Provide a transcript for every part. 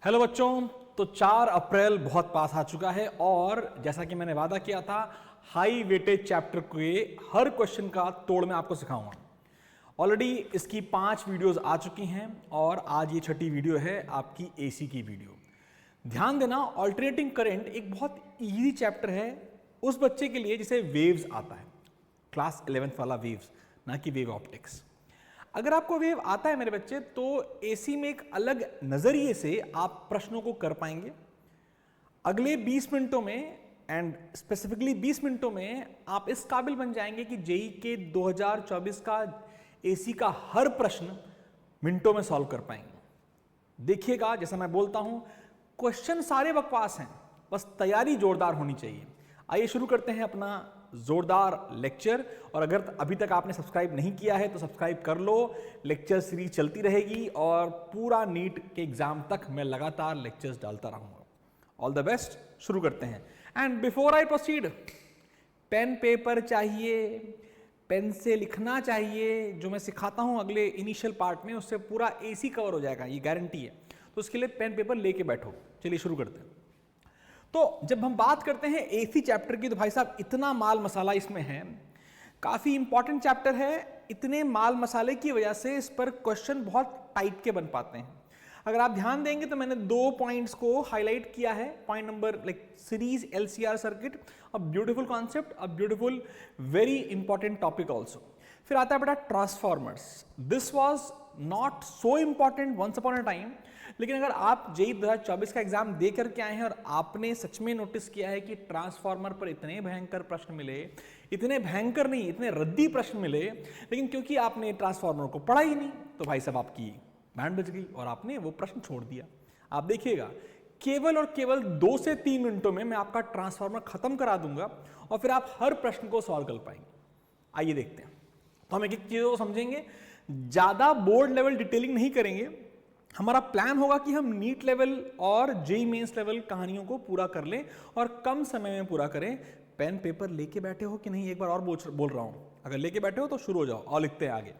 Hello बच्चों, तो 4 अप्रैल बहुत पास आ चुका है और जैसा कि मैंने वादा किया था, हाई वेटेज चैप्टर के हर क्वेश्चन का तोड़ मैं आपको सिखाऊंगा। ऑलरेडी इसकी 5 वीडियोस आ चुकी हैं और आज ये छठी वीडियो है आपकी एसी की वीडियो। ध्यान देना, ऑल्टरनेटिंग करंट एक बहुत इजी चैप्टर है उस बच्चे के लिए जिसे वेव्स आता है, क्लास 11th वाला वेव्स, ना कि वेव ऑप्टिक्स। अगर आपको वेव आता है मेरे बच्चे, तो एसी में एक अलग नजरिए से आप प्रश्नों को कर पाएंगे। अगले 20 मिनटों में एंड स्पेसिफिकली 20 मिनटों में आप इस काबिल बन जाएंगे कि जेई के 2024 का एसी का हर प्रश्न मिनटों में सॉल्व कर पाएंगे। देखिएगा, जैसा मैं बोलता हूं, क्वेश्चन सारे बकवास हैं, बस तैयारी जोरदार होनी चाहिए। आइए शुरू करते हैं अपना जोरदार लेक्चर। और अगर अभी तक आपने सब्सक्राइब नहीं किया है तो सब्सक्राइब कर लो। लेक्चर सीरीज चलती रहेगी और पूरा नीट के एग्जाम तक मैं लगातार लेक्चर्स डालता रहूंगा। All the best. शुरू करते हैं। And before I proceed, pen paper चाहिए, पेन से लिखना चाहिए। जो मैं सिखाता हूं अगले इनिशियल पार्ट में, उससे पूरा एसी कवर हो जाएगा, ये गारंटी है। तो उसके लिए पेन पेपर लेके बैठो। चलिए शुरू करते हैं। तो जब हम बात करते हैं एसी चैप्टर की, तो भाई साहब इतना माल मसाला इसमें है, काफी इंपॉर्टेंट चैप्टर है। इतने माल मसाले की वजह से इस पर क्वेश्चन बहुत टाइप के बन पाते हैं। अगर आप ध्यान देंगे तो मैंने 2 पॉइंट्स को हाईलाइट किया है। Point number series LCR circuit, a beautiful concept, a beautiful very important topic also. फिर आता है बेटा transformers. This was not so important once upon a time, लेकिन अगर आप जेई 2024 का एग्जाम दे करके आए हैं और आपने सच में नोटिस किया है कि ट्रांसफॉर्मर पर इतने भयंकर प्रश्न मिले, इतने भयंकर नहीं, इतने रद्दी प्रश्न मिले, लेकिन क्योंकि आपने ट्रांसफॉर्मर को पढ़ा ही नहीं, तो भाई साहब आपकी बैंड बज गई और आपने वो प्रश्न छोड़ दिया। आप देखिएगा, केवल और केवल 2 से 3 मिनटों में मैं आपका ट्रांसफॉर्मर खत्म करा दूंगा और फिर आप हर प्रश्न को सॉल्व कर पाएंगे। आइए देखते हैं। तो हम एक एक चीजों को समझेंगे, ज्यादा बोर्ड लेवल डिटेलिंग नहीं करेंगे। हमारा प्लान होगा कि हम नीट लेवल और जेई मेंस लेवल कहानियों को पूरा कर लें और कम समय में पूरा करें। पेन पेपर लेके बैठे हो कि नहीं, एक बार और बोल रहा हूं, अगर लेके बैठे हो तो शुरू हो जाओ और लिखते हैं आगे।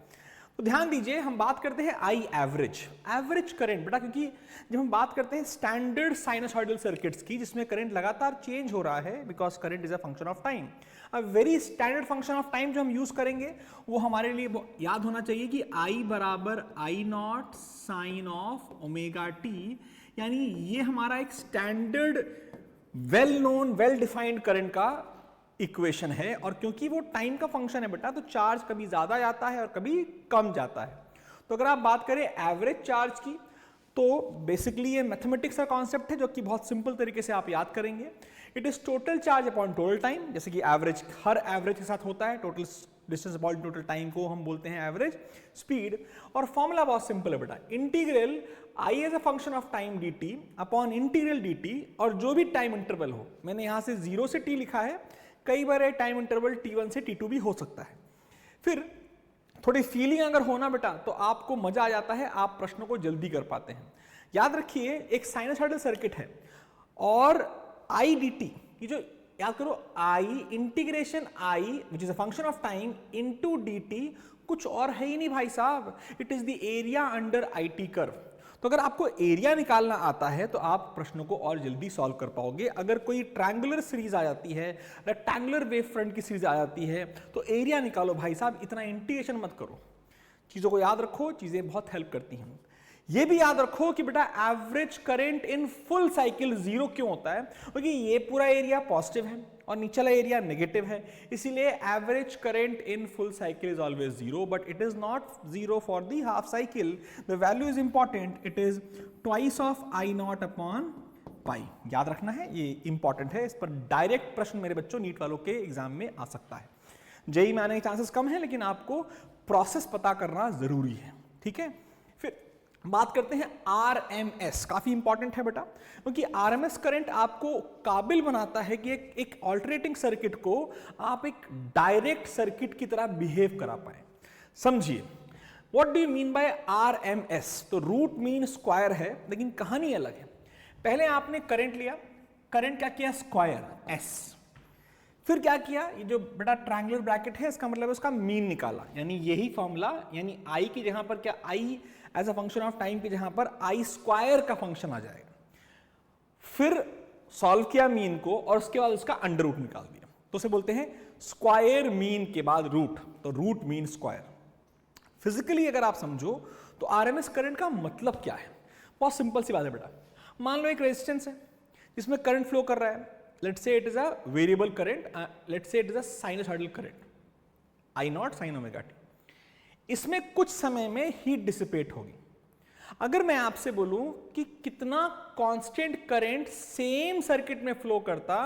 तो ध्यान दीजिए, हम बात करते हैं आई एवरेज, एवरेज करंट बेटा, क्योंकि जब हम बात करते हैं स्टैंडर्ड साइनसॉइडल सर्किट्स की, जिसमें करंट लगातार चेंज हो रहा है, because current is a function of time. A very standard function of time जो हम यूज करेंगे वो हमारे लिए याद होना चाहिए कि आई बराबर I naught sine of omega t, यानी ये हमारा एक standard well known well defined current का इक्वेशन है। और क्योंकि वो टाइम का फंक्शन है बेटा, तो चार्ज कभी ज्यादा जाता है और कभी कम जाता है। तो अगर आप बात करें एवरेज चार्ज की, तो बेसिकली ये मैथमेटिक्स का कॉन्सेप्ट है जो कि बहुत सिंपल तरीके से आप याद करेंगे। It is total charge upon total time, जैसे कि एवरेज हर एवरेज के साथ होता है। Total distance upon total time को हम बोलते हैं एवरेज स्पीड। और फॉर्मूला बहुत सिंपल है बेटा, integral I as a function of time D T upon integral D T, और जो भी टाइम इंटरवल हो, मैंने यहां से 0 से t लिखा है, कई बार टाइम इंटरवल t1 से t2 भी हो सकता है। फिर थोड़ी फीलिंग अगर होना बेटा, तो आपको मजा आ जाता है, आप प्रश्नों को जल्दी कर पाते हैं। याद रखिए, एक साइनसॉइडल सर्किट है और आई डी टी, ये जो याद करो, I integration I which is a function of time into d t, कुछ और है ही नहीं भाई साहब, it is the area under I t curve. तो अगर आपको एरिया निकालना आता है तो आप प्रश्नों को और जल्दी सॉल्व कर पाओगे। अगर कोई ट्रायंगुलर सीरीज आ जाती है, रेक्टेंगुलर वेव फ्रंट की सीरीज आ जाती है, तो एरिया निकालो भाई साहब, इतना इंटीग्रेशन मत करो। चीजों को याद रखो, चीजें बहुत हेल्प करती हैं। ये भी याद रखो कि बेटा average current in full cycle 0 क्यों होता है, क्योंकि ये पूरा एरिया पॉजिटिव है और नीचला एरिया नेगेटिव है, इसीलिए average current in full cycle is always 0, but it is not 0 for the half cycle. The value is important, it is twice of I not upon pi. याद रखना है, ये important है। इस पर डायरेक्ट प्रश्न मेरे बच्चों नीट वालों के एग्जाम में आ सकता है। जेई में आने के चांसेस कम है, लेकिन आपको प्रोसेस पता करना जरूरी है, ठीक है। फिर बात करते हैं आरएमएस, काफी इंपॉर्टेंट है बेटा, क्योंकि आरएमएस करंट आपको काबिल बनाता है कि एक ऑल्टरनेटिंग सर्किट को आप एक डायरेक्ट सर्किट की तरह बिहेव करा पाए। समझिए, what do you mean by RMS? तो रूट मीन स्क्वायर है, लेकिन कहानी अलग है। पहले आपने करंट लिया, करंट क्या किया, स्क्वायर एस, फिर क्या किया, ये जो बेटा ट्रायंगुलर ब्रैकेट है, इसका मतलब उसका मीन निकाला, यानी यही फॉर्मूला, यानी आई की जगह पर क्या, I as a function of time की जगह पर आई स्क्वायर का फंक्शन आ जाएगा। फिर सॉल्व किया मीन को और उसके बाद उसका अंडर रूट निकाल दिया, तो उसे बोलते हैं स्क्वायर मीन के बाद रूट, तो रूट मीन स्क्वायर। फिजिकली अगर आप समझो तो आरएमएस करंट का मतलब क्या है, बहुत सिंपल सी बात है बेटा। मान लो एक रेजिस्टेंस है जिसमें करंट फ्लो कर रहा है, let's say it is a variable current, let's say it is a sinusoidal current I naught sine omega T. इसमें कुछ समय में हीट डिसिपेट होगी। अगर मैं आपसे बोलूं कि कितना कांस्टेंट करंट सेम सर्किट में फ्लो करता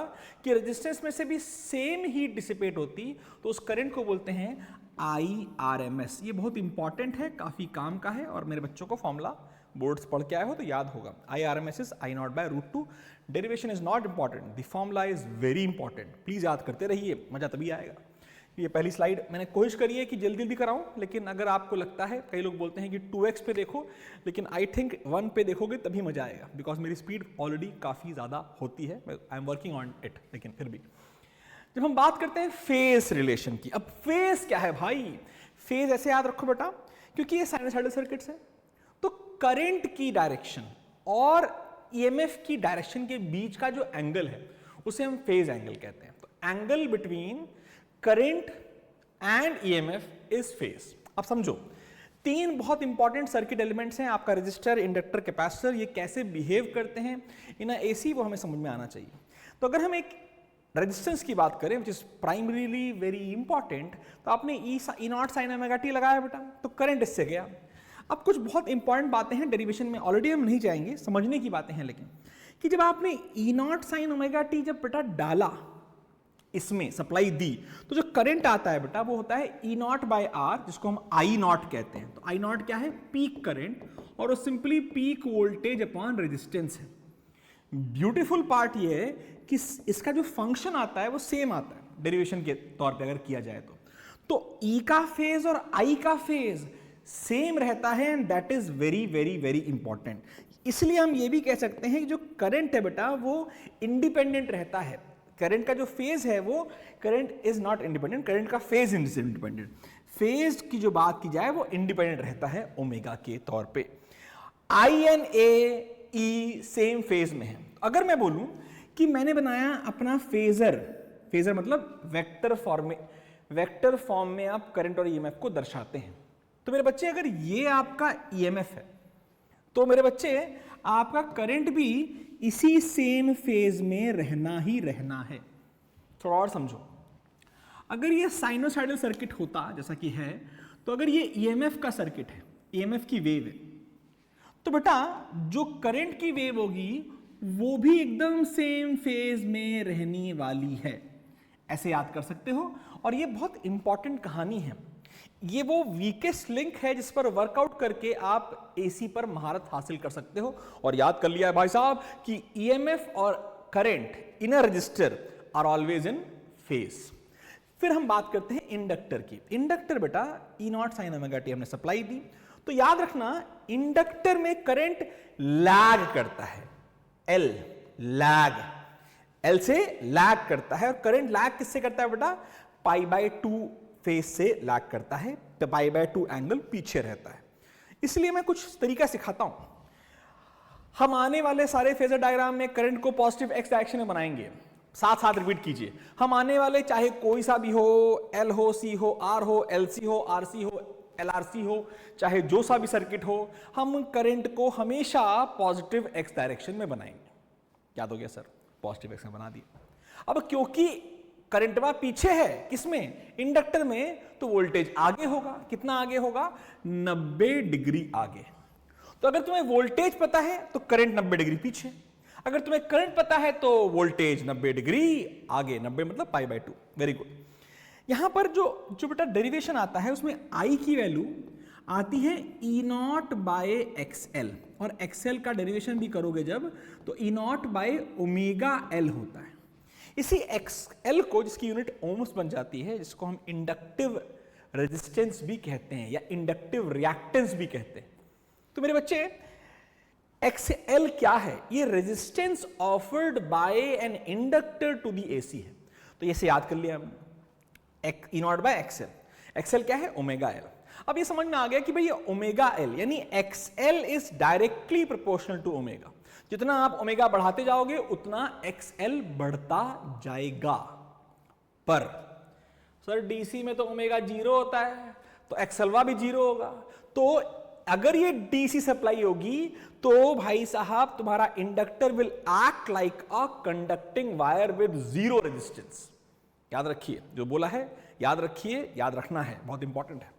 कि रेजिस्टेंस में से भी सेम हीट डिसिपेट होती, तो उस करंट को बोलते हैं IRMS। ये बहुत इंपॉर्टेंट है, काफी काम का है, और मेरे बच्चों को फॉर्मूला बोर्ड्स पढ़ के आए हो तो याद होगा। IRMS is I naught by root 2। Derivation is not important, the formula is very important. Please याद करते रहिए, मजा तभी आएगा। ये पहली स्लाइड मैंने कोशिश करी है कि जल्दी जल्दी कराऊं, लेकिन अगर आपको लगता है, कई लोग बोलते हैं कि 2x पे देखो, लेकिन आई थिंक 1 पे देखोगे तभी मजा आएगा, बिकॉज मेरी स्पीड ऑलरेडी काफ़ी ज़्यादा होती है, I am working on it. लेकिन फिर भी जब हम बात करते हैं फेज रिलेशन की, अब फेज क्या है भाई? फेज ऐसे याद रखो बेटा, क्योंकि ये साइनसॉइडल सर्किट्स है, तो करंट की डायरेक्शन और ईएमएफ की डायरेक्शन के बीच का जो एंगल है उसे हम फेज एंगल कहते हैं। तो angle between current and EMF is phase. अब समझो, तीन बहुत इंपॉर्टेंट सर्किट एलिमेंट्स हैं, आपका रजिस्टर, इंडक्टर, कैपेसिटर। ये कैसे बिहेव करते हैं इन एसी, वो हमें समझ में आना चाहिए। तो अगर हम एक रेजिस्टेंस की बात करें, which is primarily very important, तो आपने ई नॉट साइन ओमेगा टी लगाया बेटा, तो करंट इससे गया। अब कुछ बहुत इंपॉर्टेंट बातें हैं डेरिवेशन में, ऑलरेडी हम नहीं जाएंगे, समझने की बातें हैं, लेकिन कि जब आपने ई नॉट साइन ओमेगा टी जब बेटा डाला, इसमें सप्लाई दी, तो जो करंट आता है बेटा वो होता है ई नॉट बाय आर, जिसको हम आई नॉट कहते हैं। तो आई नॉट क्या है? पीक करंट, और वो simply peak voltage upon resistance है। ब्यूटीफुल पार्ट ये है कि इसका जो फंक्शन आता है वो सेम आता है डेरिवेशन के तौर पे अगर किया जाए तो ई का फेज और आई का फेज सेम रहता है, and that is very very very important. इसलिए हम ये भी कह सकते हैं कि जो करंट है बेटा वो इंडिपेंडेंट रहता है। करंट का जो फेज है वो, current is not independent, current का फेज इज इंडिपेंडेंट। फेज की जो बात की जाए वो इंडिपेंडेंट रहता है ओमेगा के तौर पे। आई एंड ए सेम फेज में है। अगर मैं बोलूं कि मैंने बनाया अपना फेजर, फेजर मतलब वेक्टर फॉर्म में आप करंट और ईएमएफ को दर्शाते हैं, तो मेरे बच्चे अगर ये आपका ईएमएफ है, तो मेरे बच्चे आपका करंट भी इसी सेम फेज में रहना ही रहना है। थोड़ा और समझो, अगर ये साइनोसाइडल सर्किट होता जैसा कि है, तो अगर ये ईएमएफ का सर्किट है, ईएमएफ की वेव है, तो बेटा जो करंट की वेव होगी वो भी एकदम सेम फेज में रहने वाली है। ऐसे याद कर सकते हो, और ये बहुत इंपॉर्टेंट कहानी है। ये वो वीकेस्ट लिंक है जिस पर वर्कआउट करके आप एसी पर महारत हासिल कर सकते हो। और याद कर लिया है भाई साहब कि ईएमएफ और current in a resistor are always in phase. फिर हम बात करते हैं इंडक्टर की। इंडक्टर बेटा E naught sine omega T हमने सप्लाई दी, तो याद रखना इंडक्टर में करंट लैग करता है, एल से लैग करता है। और करंट लैग किससे करता है बेटा? π/2 फेज से लैग करता है, तो π/2 एंगल पीछे रहता है। इसलिए मैं कुछ तरीका सिखाता हूं। हम आने वाले सारे फेजर डायग्राम में करंट को पॉजिटिव एक्स डायरेक्शन में बनाएंगे। साथ साथ रिपीट कीजिए। हम आने वाले चाहे कोई सा भी हो, एल हो, सी हो, आर हो, एलसी हो, आरसी हो, एलआरसी हो, चाहे जो सा भी सर्किट हो, हम करंट को हमेशा पॉजिटिव एक्स डायरेक्शन में बनाएंगे। याद हो गया सर? पॉजिटिव एक्स में बना दिया। अब क्योंकि करंटवा पीछे है, किसमें? इंडक्टर में, तो वोल्टेज आगे होगा। कितना आगे होगा? 90 डिग्री आगे। तो अगर तुम्हें वोल्टेज पता है तो करंट 90 डिग्री पीछे, अगर तुम्हें करंट पता है तो वोल्टेज 90 डिग्री आगे। 90 मतलब π/2। Very good. यहां पर जो बेटा डेरिवेशन आता है उसमें आई की वैल्यू आती है ई नॉट बाय एक्सएल, और एक्सएल का डेरिवेशन भी करोगे जब, तो ई नॉट बाय ओमेगा एल होता है। इसी एक्सएल को, जिसकी यूनिट ओम्स बन जाती है, जिसको हम इंडक्टिव रेजिस्टेंस भी कहते हैं या इंडक्टिव रिएक्टेंस भी कहते हैं। तो मेरे बच्चे एक्सएल क्या है? ये resistance offered by an inductor to the AC है। तो ये से याद कर लिया हमने, E naught by XL. XL क्या है? Omega L. अब ये समझ में आ गया कि भाई ये ओमेगा एल यानी XL is directly proportional to omega. जितना आप ओमेगा बढ़ाते जाओगे उतना एक्सएल बढ़ता जाएगा। पर सर डीसी में तो ओमेगा 0 होता है, तो एक्सएलवा भी 0 होगा। तो अगर ये डीसी सप्लाई होगी तो भाई साहब तुम्हारा inductor will act like a conducting wire with 0 resistance. याद रखिए, जो बोला है याद रखिए, याद रखना है, बहुत इंपॉर्टेंट है।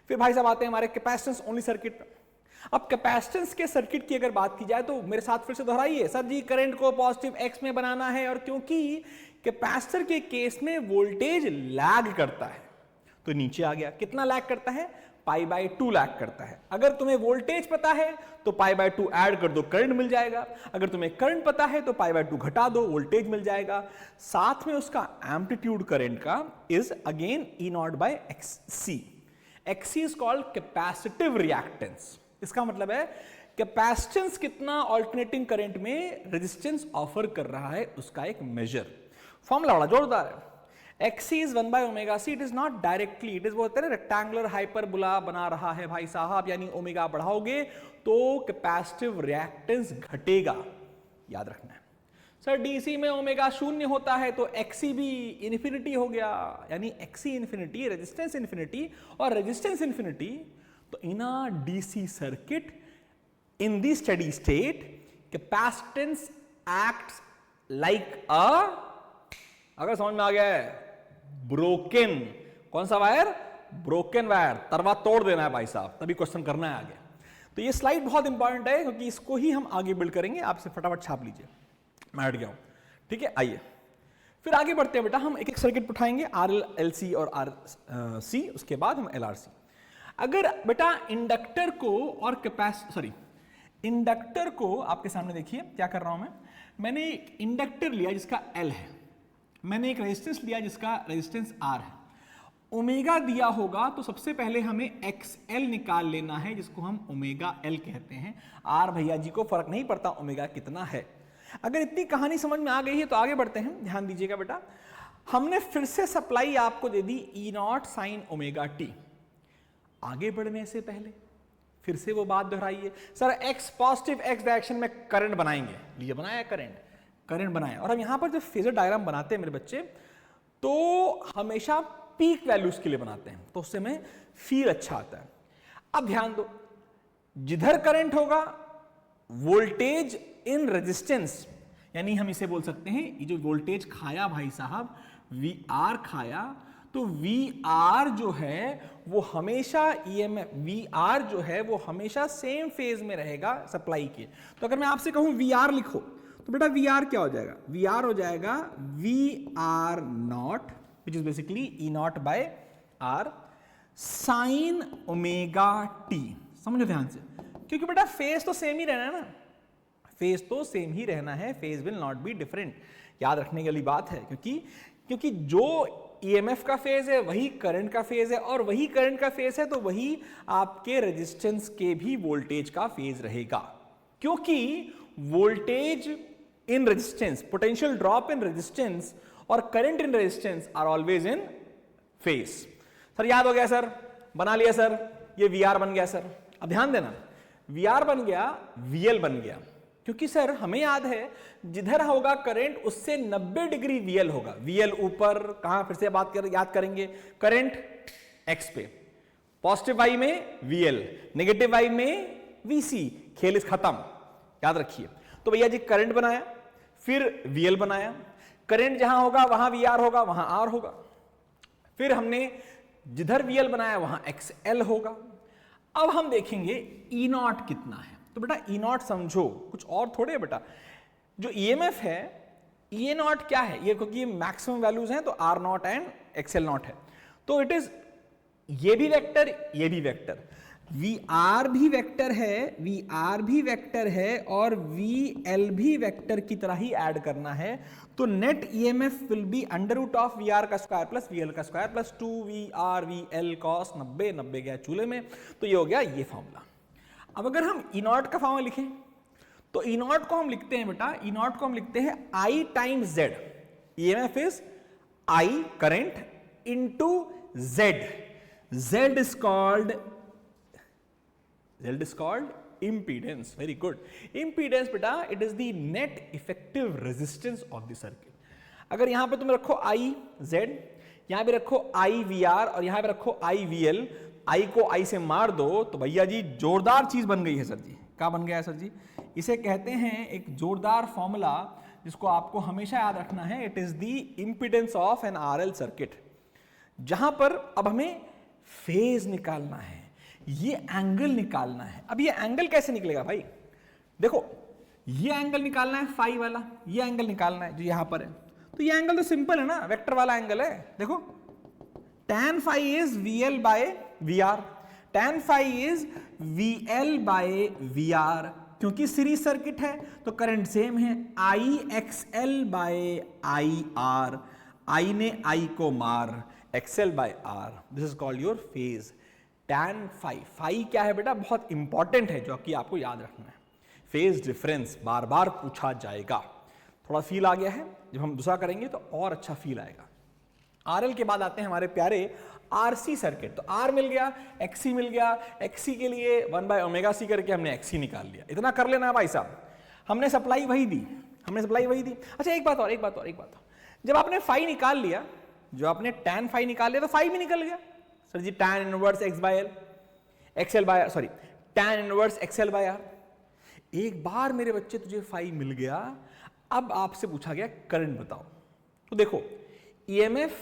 फिर भाई साहब आते हैं हमारे कैपेसिटेंस ओनली सर्किट पर। अब कैपेसिटेंस के सर्किट की अगर बात की जाए तो मेरे साथ फिर से दोहराइए, सर जी करंट को पॉजिटिव एक्स में बनाना है, और क्योंकि कैपेसिटर के केस में वोल्टेज लैग करता है तो नीचे आ गया। कितना लैग करता है? π/2 लैग करता है। अगर तुम्हें वोल्टेज पता है तो π/2 ऐड कर दो, करंट मिल जाएगा। अगर तुम्हें करंट पता है तो π/2 घटा दो, वोल्टेज मिल जाएगा। साथ में उसका एम्पलीट्यूड करंट का is again E0/XC। XC is called capacitive reactance. इसका मतलब है कैपेसिटेंस कितना ऑल्टरनेटिंग करंट में रेजिस्टेंस ऑफर कर रहा है, उसका एक मेजर। फॉर्मूला बड़ा जोरदार है। XC is 1/ωc, it is not directly, it is बोलते हैं रेक्टेंगुलर हाइपरबोला बना रहा है भाई साहब, यानी ओमेगा बढ़ाओगे तो कैपेसिटिव रिएक्टेंस घटेगा, याद रखना है। सर डीसी में ओमेगा 0 होता है तो XC भी इन्फिनिटी हो गया, यानी XC इन्फिनिटी, रेजिस्टेंस इन्फिनिटी, और रेजिस्टेंस इन्फिनिटी। तो in a DC circuit in the steady state capacitance acts like a, अगर समझ में आ गया है, ब्रोकन, कौन सा वायर? ब्रोकन वायर, तरवा तोड़ देना है भाई साहब, तभी क्वेश्चन करना है आगे। तो ये स्लाइड बहुत इंपॉर्टेंट है क्योंकि इसको ही हम आगे बिल्ड करेंगे। आप इसे फटाफट छाप लीजिए, मैं हट गया हूं, ठीक है। आइए फिर आगे बढ़ते हैं बेटा, हम एक एक सर्किट उठाएंगे, RL, LC और RC, उसके बाद हम LRC। अगर बेटा इंडक्टर को और इंडक्टर को आपके सामने देखिए क्या कर रहा हूं मैंने एक इंडक्टर लिया जिसका L है, मैंने एक रेजिस्टेंस लिया जिसका रेजिस्टेंस R है। ओमेगा दिया होगा तो सबसे पहले हमें XL निकाल लेना है, जिसको हम ओमेगा L कहते हैं। R भैया जी को फर्क नहीं पड़ता ओमेगा कितना है। अगर इतनी कहानी समझ में आ गई है तो आगे बढ़ते हैं, ध्यान दीजिएगा बेटा। हमने फिर से सप्लाई आपको दे दी E0 sin ओमेगा t। आगे बढ़ने से पहले फिर से वो बात दोहराइए, sir X positive X direction में करंट बनाएंगे, लिए बनाया करंट बनाया। और हम यहां पर जब फेजर डायग्राम बनाते हैं मेरे बच्चे, तो हमेशा पीक वैल्यूज के लिए बनाते हैं, तो उससे हमें फील अच्छा आता है। अब ध्यान दो, जिधर करंट होगा वोल्टेज इन रेजिस्टेंस, यानी हम इसे बोल सकते हैं ये जो वोल्टेज खाया भाई साहब, VR खाया, तो VR जो है वो हमेशा EMF, VR जो है वो हमेशा सेम फेज में रहेगा सप्लाई के। तो अगर मैं आपसे कहूं VR लिखो तो बेटा VR क्या हो जाएगा? VR हो जाएगा VR0 which is basically E0/R sin omega t। समझो ध्यान से, क्योंकि बेटा फेज तो सेम ही रहना है ना, फेज तो सेम ही रहना है, phase will not be different. याद रखने वाली बात है, क्योंकि जो EMF का फेज है वही करंट का फेज है, और वही करंट का फेज है तो वही आपके रेजिस्टेंस के भी वोल्टेज का फेज रहेगा। क्योंकि voltage in resistance, potential drop in resistance और current in resistance are always in phase. Sir याद हो गया सर, बना लिया सर, ये VR बन गया सर। अब ध्यान देना, VR बन गया, VL बन गया, क्योंकि सर हमें याद है जिधर होगा करंट उससे 90 डिग्री VL होगा। VL ऊपर, कहां फिर से याद करेंगे, करंट X पे, पॉजिटिव Y में VL, नेगेटिव Y में VC, खेल इस खत्म, याद रखिए। तो भैया जी करंट बनाया, फिर VL बनाया, करंट जहां होगा वहां VR होगा, वहां R होगा। फिर हमने जिधर VL बनाया वहां XL होगा। अब हम देखेंगे E0 कितना है। तो बेटा E0 समझो, कुछ और थोड़े है बेटा। जो EMF है E0 क्या है, ये क्योंकि मैक्सिमम वैल्यूज हैं तो R0 एंड XL0 है, तो इट इज ये भी वेक्टर, ये भी वेक्टर, VR भी वेक्टर है, VR भी वेक्टर है, और VL भी वेक्टर की तरह ही ऐड करना है। तो net EMF will be under root of VR का स्क्वायर प्लस VL का square plus 2VR VL cos 90 गया चूल्हे में। तो ये हो गया ये फॉर्मूला। अब अगर हम E0 का फॉर्मूला लिखें तो E0 को हम लिखते हैं बेटा, E0 को हम लिखते हैं I times Z। EMF is I current into Z। Z is called impedance, very good. Impedance बेटा it is the net effective resistance of the circuit. अगर यहां पे तुम रखो आई जेड, यहां पे रखो आई वी आर और यहां पे रखो आई वी एल, आई को आई से मार दो तो भैया जी जोरदार चीज बन गई है सर जी। क्या बन गया है सर जी? इसे कहते हैं एक जोरदार फॉर्मूला जिसको आपको हमेशा याद रखना है, it is the impedance of an RL circuit. जहां पर अब हमें फेज निकालना है, ये एंगल निकालना है। अब ये एंगल कैसे निकलेगा भाई? देखो ये एंगल निकालना है फाई वाला, ये एंगल निकालना है जो यहां पर है। तो ये एंगल तो सिंपल है ना, वेक्टर वाला एंगल है। देखो tan phi is VL by VR, tan phi is VL by VR, क्योंकि सीरीज सर्किट है तो करंट सेम है, IXL by IR, I ने I को मार, XL by R, this is called your phase. tan phi, phi क्या है बेटा? बहुत इंपॉर्टेंट है जो कि आपको याद रखना है। फेज डिफरेंस बार बार पूछा जाएगा। थोड़ा फील आ गया है, जब हम दूसरा करेंगे तो और अच्छा फील आएगा। आरएल के बाद आते हैं हमारे प्यारे आरसी सर्किट। तो आर मिल गया, एक्सी मिल गया, एक्सी के लिए 1/ωc करके हमने एक्सी निकाल लिया। इतना कर लेना भाई साहब, हमने सप्लाई वही दी, हमने सप्लाई वही दी। अच्छा एक बात और, जब आपने फाई निकाल लिया, जो आपने tan फाई निकाल लिया तो फाई भी निकल गया sir ji, tan inverse x by L, XL by sorry tan inverse XL by R. एक बार मेरे बच्चे तुझे फाई मिल गया, अब आपसे पूछा गया करंट बताओ। तो देखो ईएमएफ,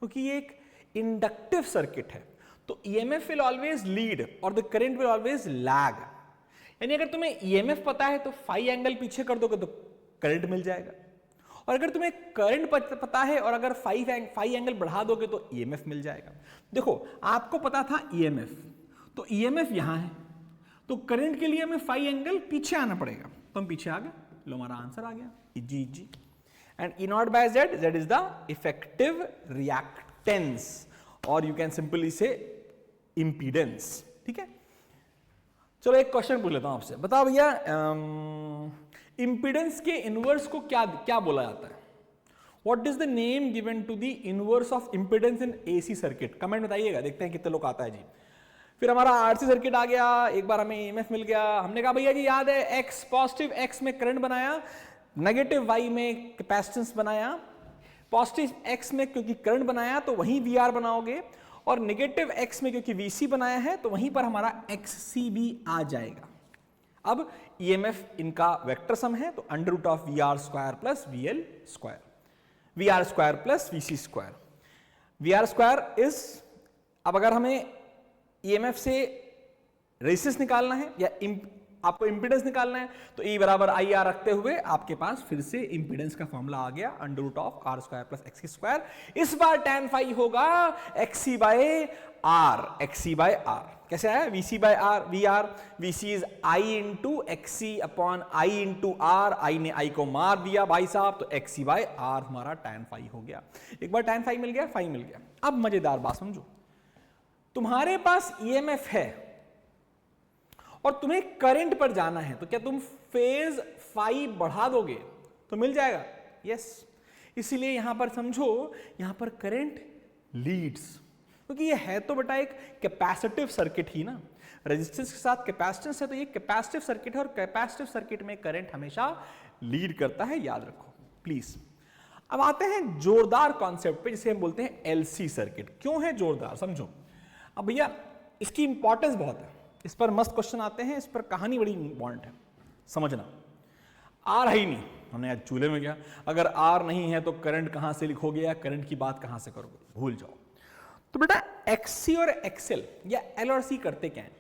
क्योंकि ये एक इंडक्टिव सर्किट है तो ईएमएफ विल ऑलवेज लीड और the current will always lag. यानी अगर तुम्हें ईएमएफ पता है तो फाई एंगल पीछे कर दोगे तो करंट मिल जाएगा, और अगर तुम्हें करंट पता है और अगर फाई एंगल बढ़ा दोगे तो ईएमएफ मिल जाएगा। देखो आपको पता था ईएमएफ, तो ईएमएफ यहां है, तो करंट के लिए हमें फाई एंगल पीछे आना पड़ेगा, तो हम पीछे आ गए, लो हमारा आंसर आ गया जी। And E naught by Z, Z is the effective reactance or you can simply say impedance। ठीक है, चलो एक क्वेश्चन पूछ लेता हूं आपसे, बताओ भैया इंपीडेंस के इनवर्स को क्या बोला जाता है? What is the name given to the inverse of impedance in AC circuit? Comment बताइएगा, देखते हैं कितने लोग आता है जी। फिर हमारा आरसी सर्किट आ गया, एक बार हमें ईएमएफ मिल गया, हमने कहा भैया जी याद है एक्स पॉजिटिव एक्स में करंट बनाया, नेगेटिव वाई में कैपेसिटेंस बनाया, पॉजिटिव एक्स में क्योंकि करंट बनाया तो वहीं वीआर बनाओगे, और नेगेटिव एक्स में क्योंकि वीसी बनाया है तो वहीं पर हमारा एक्ससी भी आ जाएगा। अब ईएमएफ इनका वेक्टर सम है तो under root of VR square plus VL square, VR square plus VC square, VR square is, अब अगर हमें ईएमएफ से रेजिस्टेंस निकालना है या आपको इंपीडेंस निकालना है तो E बराबर आई आर रखते हुए आपके पास फिर से इंपीडेंस का फॉर्मूला आ गया under root of R square plus XC square. इस बार tan फाई होगा XC by R, XC by R कैसे आया? VC by R, V R, VC is I into XC upon I into R, I ने I को मार दिया भाई साहब, तो एक्सी बाय आर हमारा tan फाई हो गया। एक बार tan फाई मिल गया, फाई मिल गया। अब मजेदार बात समझो, तुम्हारे पास ईएमएफ है और तुम्हें करंट पर जाना है, तो क्या तुम फेज फाई बढ़ा दोगे तो मिल जाएगा? यस। इसीलिए यहां पर समझो, यहां पर करंट लीड्स, क्योंकि ये है तो बेटा एक कैपेसिटिव सर्किट ही ना, रेजिस्टेंस के साथ कैपेसिटेंस है, तो ये कैपेसिटिव सर्किट है और कैपेसिटिव सर्किट में करंट हमेशा लीड करता है, याद रखो प्लीज। अब आते हैं जोरदार कॉन्सेप्ट पे, जिसे हम बोलते हैं एलसी सर्किट। क्यों है जोरदार समझो। अब भैया इसकी इंपॉर्टेंस बहुत है, इस पर मस्त क्वेश्चन आते हैं, इस पर कहानी बड़ी इंपॉर्टेंट है, समझना। आर है ही नहीं, हमने आज चूल्हे में गया, अगर आर नहीं है तो करंट कहां से लिखोगे या करंट की बात कहां से करोगे, भूल जाओ। तो बेटा एक्सी और एक्सएल या एल और सी करते क्या है?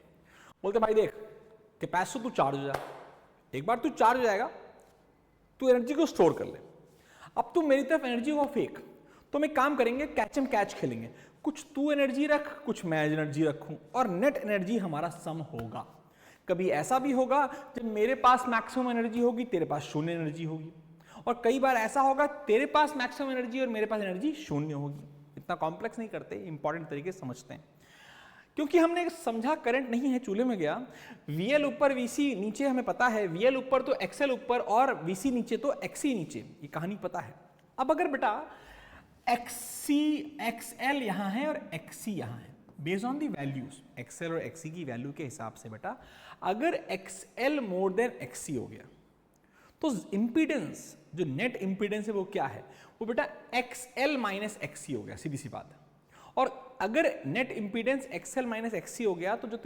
बोलते भाई देख कैपेसिटर तू चार्ज हो जा, एक बार तू चार्ज हो जाएगा तू एनर्जी को स्टोर कर ले, अब तू मेरी तरफ एनर्जी को फेंक, तो हम एक काम करेंगे कैच एंड कैच खेलेंगे, कुछ तू एनर्जी रख कुछ मैं एनर्जी रखूं और नेट एनर्जी हमारा सम होगा। कभी ऐसा भी होगा जब मेरे पास मैक्सिमम एनर्जी होगी तेरे पास शून्य एनर्जी होगी, और कई बार ऐसा होगा तेरे पास मैक्सिमम एनर्जी और मेरे पास एनर्जी शून्य होगी। इतना कॉम्प्लेक्स नहीं करते, इंपॉर्टेंट तरीके से समझते हैं, क्योंकि हमने समझा करंट नहीं है, चूल्हे में गया, वीएल ऊपर वीसी नीचे, हमें पता है वीएल ऊपर तो एक्सएल ऊपर और वीसी नीचे तो एक्सी नीचे, ये कहानी पता है। अब अगर बेटा एक्सी एक्सएल यहां है और एक्सी यहां है, based on the values XL और एक्सी की वैल्यू के हिसाब से बेटा, अगर एक्सएल मोर देन एक्सी हो गया तो इंपीडेंस, जो नेट इंपीडेंस है वो क्या है, वो बेटा एक्सएल माइनस एक्सी हो गया, सीधी सी बात है। और अगर net impedance XL minus XC हो गया तो जो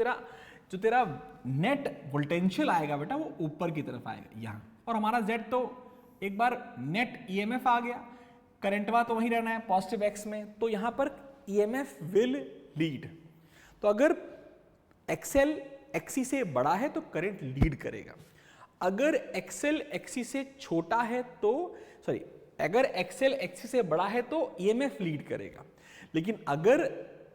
तेरा नेट वोल्टेंशियल आएगा बेटा वो ऊपर की तरफ आएगा यहाँ, और हमारा जेड तो एक बार नेट ईएमएफ आ गया, करंटवा तो वहीं रहना है पॉजिटिव एक्स में, तो यहां पर ईएमएफ विल लीड। तो अगर एक्सएल एक्सी से बड़ा है तो करंट लीड करेगा, अगर एक्सएल एक्सी से छोटा है तो अगर एक्सएल एक्सी से बड़ा है तो ईएमएफ लीड करेगा, लेकिन अगर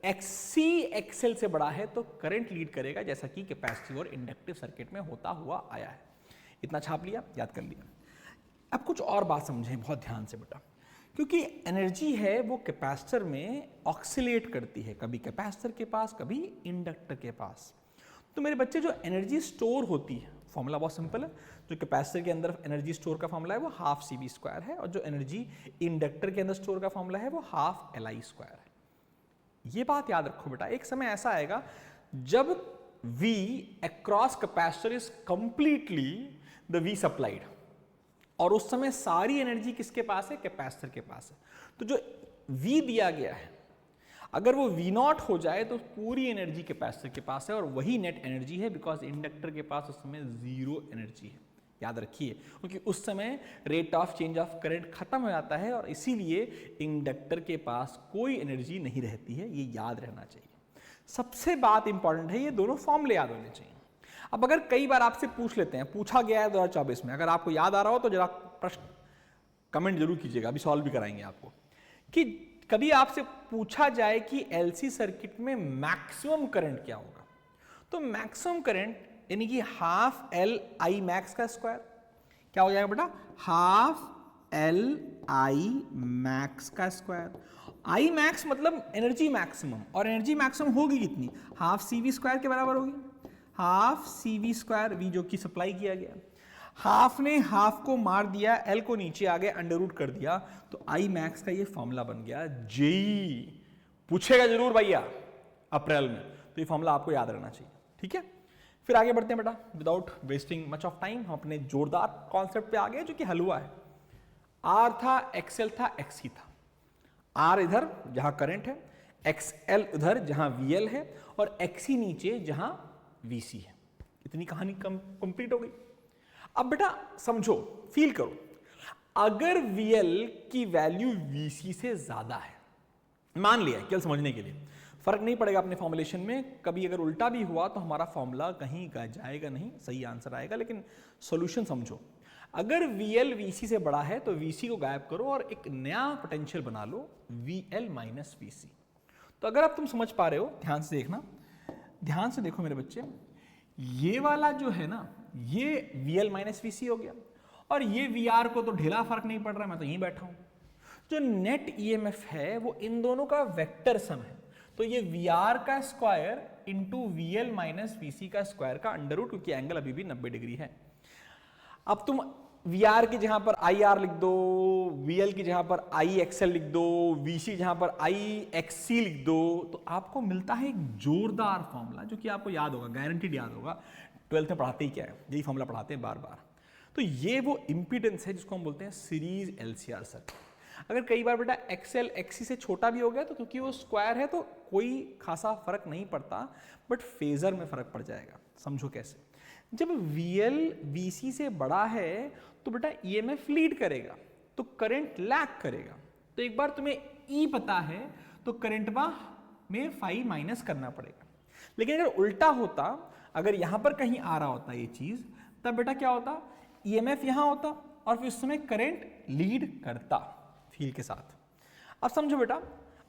एक्सी एक्सएल से बड़ा है तो करंट लीड करेगा, जैसा कि कैपेसिटिव और इंडक्टिव सर्किट में होता हुआ आया है। इतना छाप लिया, याद कर लिया। अब कुछ और बात समझें बहुत ध्यान से बेटा, क्योंकि एनर्जी है वो कैपेसिटर में ऑक्सीलेट करती है, कभी कैपेसिटर के पास कभी इंडक्टर के पास। तो मेरे बच्चे जो एनर्जी स्टोर होती है, फॉर्मूला बहुत सिंपल है, जो कैपेसिटर के अंदर एनर्जी स्टोर का फॉर्मूला है वो हाफ CV स्क्वायर है, और जो एनर्जी इंडक्टर के अंदर स्टोर का फॉर्मूला है वो हाफ LI स्क्वायर है। ये बात याद रखो बेटा, एक समय ऐसा आएगा जब V across capacitor is completely the V supplied, और उस समय सारी एनर्जी किसके पास है, कैपेसिटर के पास है। तो जो V दिया गया है अगर वो V0 हो जाए तो पूरी एनर्जी कैपेसिटर के पास है, और वही नेट एनर्जी है, बिकॉज इंडक्टर के पास उस समय जीरो एनर्जी है। याद रखिए, क्योंकि उस समय rate of change of current खत्म हो जाता है, और इसीलिए इंडक्टर के पास कोई एनर्जी नहीं रहती है, ये याद रहना चाहिए। सबसे बात इंपॉर्टेंट है, ये दोनों फॉर्मूले याद होने चाहिए। अब अगर कई बार आपसे पूछ लेते हैं, पूछा गया है 2024 में, अगर आपको याद आ रहा हो तो जरा प्रश्न कमेंट जरूर कीजिएगा, अभी सॉल्व भी कराएंगे आपको, कि कभी आपसे पूछा जाए कि एलसी सर्किट में मैक्सिमम करंट क्या होगा, तो मैक्सिमम करंट यानी कि हाफ एल आई मैक्स का स्क्वायर क्या हो जाएगा बेटा, हाफ एल आई मैक्स का स्क्वायर। आई मैक्स मतलब एनर्जी मैक्सिमम, और एनर्जी मैक्सिमम होगी कितनी, हाफ CV स्क्वायर के बराबर होगी, हाफ CV स्क्वायर, V जो कि सप्लाई किया गया, हाफ ने हाफ को मार दिया, L को नीचे आ गया, अंडर रूट कर दिया, तो आई मैक्स का ये फॉर्मूला बन गया। जेई पूछेगा जरूर भैया अप्रैल में, तो ये फॉर्मूला आपको याद रहना चाहिए, ठीक है। फिर आगे बढ़ते हैं बेटा, without wasting much of time, हम अपने जोरदार कॉन्सेप्ट पे आ गए जो कि हलवा है। आर था, एक्सएल था, एक्सी था। आर इधर जहां करंट है, एक्सएल उधर जहां VL है, और एक्सी नीचे जहां VC है। इतनी कहानी कंप्लीट हो गई। अब बेटा समझो, फील करो, अगर VL की वैल्यू VC से ज्यादा है, मान लिया केवल समझने के लिए, फर्क नहीं पड़ेगा अपने फॉर्मुलेशन में, कभी अगर उल्टा भी हुआ तो हमारा फॉर्मूला कहीं जाएगा नहीं, सही आंसर आएगा, लेकिन सॉल्यूशन समझो। अगर VL VC से बड़ा है तो VC को गायब करो और एक नया पोटेंशियल बना लो, VL माइनस VC। तो अगर आप तुम समझ पा रहे हो, ध्यान से देखना, ध्यान से देखो मेरे बच्चे, ये वाला जो है ना, ये VL माइनस VC हो गया, और ये VR को तो ढेला फर्क नहीं पड़ रहा, मैं तो यहीं बैठा हूं। जो नेट EMF है वो इन दोनों का वेक्टर सम है, तो ये VR का square into VL minus VC का स्क्वायर का अंडर रूट, क्योंकि एंगल अभी भी 90 डिग्री है। अब तुम VR की जहां पर IR लिख दो, VL की जहां पर IXL लिख दो, VC जहां पर IXC लिख दो, तो आपको मिलता है एक जोरदार फॉर्मूला जो कि आपको याद होगा, गारंटीड याद होगा, 12th में पढ़ाते ही क्या है, यही फॉर्मूला पढ़ाते हैं बार बार। तो ये वो इंपीडेंस है जिसको हम बोलते हैं सीरीज LCR सर्किट। अगर कई बार बेटा XL XC से छोटा भी हो गया तो क्योंकि वो स्क्वायर है तो कोई खासा फर्क नहीं पड़ता, बट फेजर में फर्क पड़ जाएगा। समझो कैसे, जब VL VC से बड़ा है तो बेटा EMF लीड करेगा, तो करंट लैग करेगा। तो एक बार तुम्हें E पता है तो करंट में फाई माइनस करना पड़ेगा। लेकिन अगर उल्टा होता, अगर यहां पर कहीं आ रहा होता ये चीज, तब बेटा क्या होता, EMF यहां होता और फिर उस समय करंट लीड करता फील के साथ। अब समझो बेटा,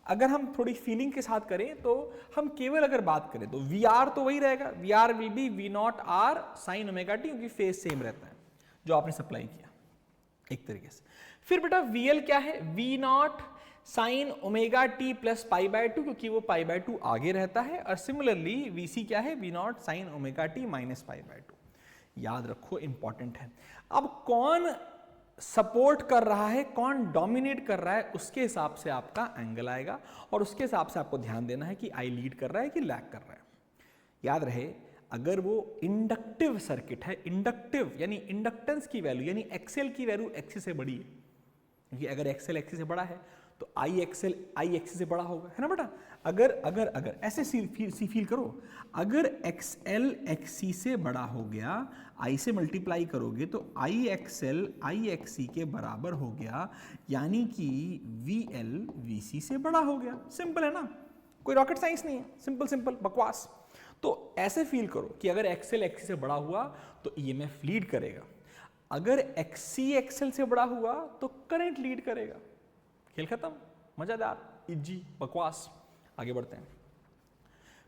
अगर हम थोड़ी फीलिंग के साथ करें तो हम केवल अगर बात करें तो VR तो वही रहेगा, VR will be V0 R sin omega T, क्योंकि फेज सेम रहता है जो आपने सप्लाई किया एक तरीके से। फिर बेटा VL क्या है, V0 sin omega T plus π/2, क्योंकि वो π/2 आगे रहता है, और सिमिलरली VC क्या है, V0 sin omega T minus π/2। याद रखो, इंपॉर्टेंट है। अब कौन सपोर्ट कर रहा है, कौन डोमिनेट कर रहा है, उसके हिसाब से आपका एंगल आएगा और उसके हिसाब से आपको ध्यान देना है कि आई लीड कर रहा है कि लैग कर रहा है। याद रहे, अगर वो इंडक्टिव सर्किट है, इंडक्टिव यानी इंडक्टेंस की वैल्यू यानी एक्सएल की वैल्यू एक्सी से बड़ी है, क्योंकि अगर एक्सएल एक्सी से बड़ा है तो आई एक्सी से बड़ा होगा, है ना बेटा। अगर अगर अगर ऐसे फील करो, अगर एक्सएल एक्सी से बड़ा हो गया, आई से मल्टीप्लाई करोगे तो आई एक्सएल आई एक्सी के बराबर हो गया, यानी कि वी एल वी सी से बड़ा हो गया। सिंपल है ना, कोई रॉकेट साइंस नहीं है, सिंपल सिंपल बकवास। तो ऐसे फील करो कि अगर एक्सएल एक्सी से बड़ा हुआ तो ईएमएफ लीड करेगा, अगर एक्सी एक्सएल से बड़ा हुआ तो करंट लीड करेगा। खेल खत्म, मजेदार, इजी, बकवास। आगे बढ़ते हैं।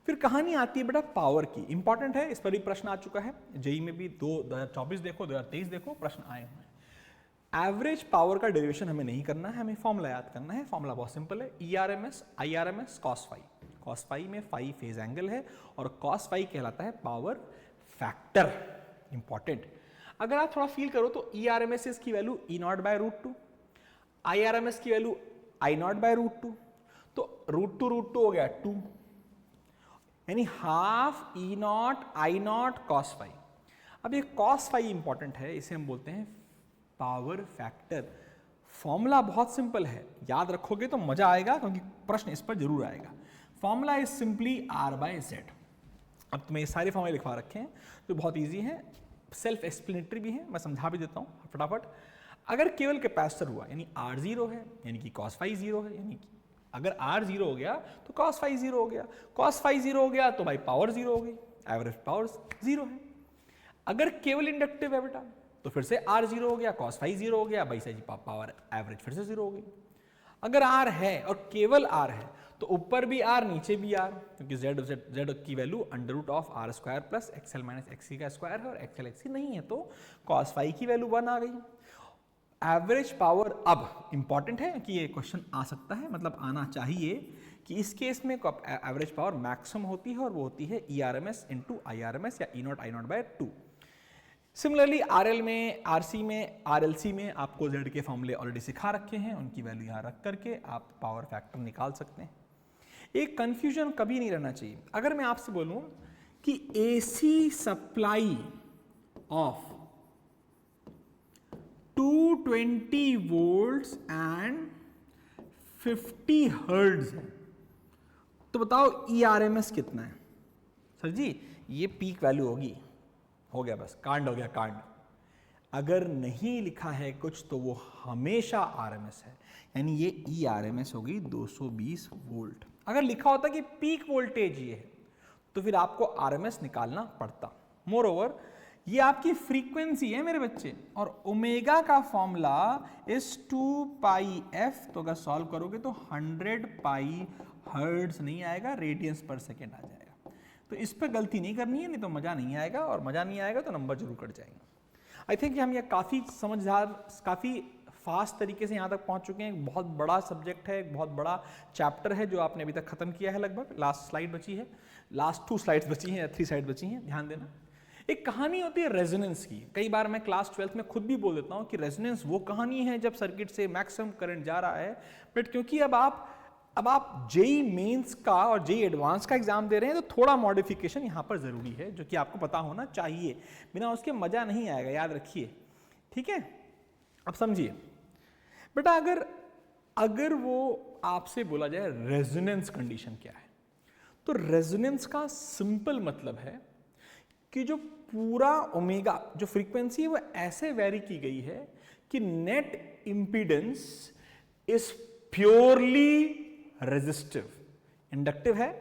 फिर कहानी आती है बेटा पावर की, इंपॉर्टेंट है, इस पर भी प्रश्न आ चुका है जेई में भी। 2024 देखो, 2023 देखो, प्रश्न आए हुए हैं। एवरेज पावर का डेरिवेशन हमें नहीं करना है, हमें फॉर्मूला याद करना है। फॉर्मूला बहुत सिंपल है, E RMS I RMS cos phi. Cos phi में फाई फेज एंगल है और कॉस फाई कहलाता है पावर फैक्टर। इंपॉर्टेंट, अगर आप थोड़ा फील करो तो ईआरएमएस की value E naught by root two, I RMS की value I naught by root two, तो रूट टू हो गया 2, यानी half E naught I naught cos phi. अब ये कॉस फाई इंपॉर्टेंट है, इसे हम बोलते हैं पावर फैक्टर। फॉर्मूला बहुत सिंपल है, याद रखोगे तो मजा आएगा, क्योंकि प्रश्न इस पर जरूर आएगा। Formula is simply R by Z. अब तुम्हें ये सारे फॉर्मूले लिखवा रखे हैं जो बहुत इजी हैं, सेल्फ एक्सप्लेनेटरी भी हैं, मैं समझा भी देता हूँ फटाफट। अगर केवल कैपेसिटर हुआ यानी आर जीरो है, यानी कि कॉस फाई जीरो है, यानी कि अगर आर जीरो हो गया तो कॉस फाई जीरो हो गया, कॉस फाई जीरो हो गया तो भाई पावर जीरो हो गई, एवरेज पावर जीरो है। अगर केवल इंडक्टिव है बेटा तो फिर से आर जीरो हो गया, कॉस फाई जीरो हो गया, भाई साहब पावर एवरेज फिर से जीरो हो गई। अगर आर है और केवल आर है तो ऊपर भी आर नीचे भी आर, क्योंकि जेड की value under root of R square plus XL minus XC का स्क्वायर है और एक्सएल एक्सी नहीं है तो कॉस फाई की वैल्यू 1 आ गई। एवरेज पावर अब इंपॉर्टेंट है कि ये क्वेश्चन आ सकता है, मतलब आना चाहिए कि इस केस में एवरेज पावर मैक्सिमम होती है और वो होती है ईआरएमएस इनटू आईआरएमएस या E naught I naught by 2। Similarly RL में, आरसी में, आरएलसी में आपको जेड के फॉर्मूले ऑलरेडी सिखा रखे हैं, उनकी वैल्यू यहाँ रख करके आप पावर फैक्टर निकाल सकते हैं। एक कंफ्यूजन कभी नहीं रहना चाहिए। अगर मैं आपसे बोलूं कि AC supply of 220 volts and 50 hertz है तो बताओ ईआरएमएस कितना है? सर जी ये पीक वैल्यू होगी, हो गया बस, कांड हो गया कांड। अगर नहीं लिखा है कुछ तो वो हमेशा आरएमएस है, यानी ये ईआरएमएस होगी 220 वोल्ट। अगर लिखा होता कि पीक वोल्टेज ये है तो फिर आपको आरएमएस निकालना पड़ता। मोर ओवर ये आपकी फ्रीक्वेंसी है मेरे बच्चे, और ओमेगा का फॉर्मूला इज 2 पाई एफ, तो अगर सॉल्व करोगे तो 100 पाई हर्ट्ज नहीं आएगा, रेडियंस पर सेकेंड आ जाएगा। तो इस पर गलती नहीं करनी है, नहीं तो मजा नहीं आएगा, और मजा नहीं आएगा तो नंबर जरूर कट जाएंगे। आई थिंक हम ये काफ़ी समझदार, काफ़ी फास्ट तरीके से यहाँ तक पहुँच चुके हैं। एक बहुत बड़ा सब्जेक्ट है, एक बहुत बड़ा चैप्टर है जो आपने अभी तक खत्म किया है लगभग। लास्ट स्लाइड बची है, लास्ट 2 स्लाइड्स बची हैं या 3 स्लाइड बची हैं, ध्यान देना। एक कहानी होती है रेजोनेंस की। कई बार मैं क्लास 12th में खुद भी बोल देता हूँ कि रेजोनेंस वो कहानी है जब सर्किट से मैक्सिमम करंट जा रहा है। बट क्योंकि अब आप जेई मेंस का और जेई एडवांस का एग्जाम दे रहे हैं तो थोड़ा मॉडिफिकेशन यहाँ पर जरूरी है, जो कि आपको पता होना चाहिए, बिना उसके मजा नहीं आएगा, याद रखिए, ठीक है। अब समझिए बेटा, अगर वो आपसे बोला जाए रेजोनेंस कंडीशन क्या है, तो रेजोनेंस का सिंपल मतलब है कि जो पूरा ओमेगा जो फ्रीक्वेंसी है वो ऐसे वेरी की गई है कि net impedance is purely resistive. Inductive है,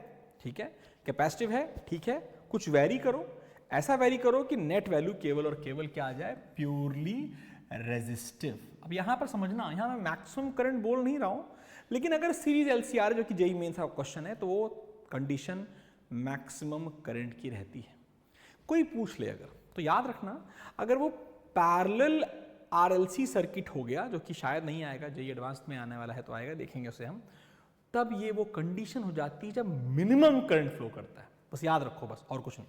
ठीक है, कैपेसिटिव है, ठीक है, कुछ वेरी करो, ऐसा वेरी करो कि नेट वैल्यू केवल और केवल क्या आ जाए, प्योरली रेजिस्टिव। अब यहां पर समझना, यहां मैं मैक्सिमम करंट बोल नहीं रहा हूं, लेकिन अगर सीरीज एलसीआर जो कि जेई मेंस का क्वेश्चन है तो वो कंडीशन मैक्सिमम करंट की रहती है। कोई पूछ ले अगर, तो याद रखना, अगर वो पैरेलल आरएलसी सर्किट हो गया, जो कि शायद नहीं आएगा, जेई एडवांस में आने वाला है तो आएगा, देखेंगे उसे हम, तब ये वो कंडीशन हो जाती है जब मिनिमम करंट फ्लो करता है। बस याद रखो, बस और कुछ नहीं।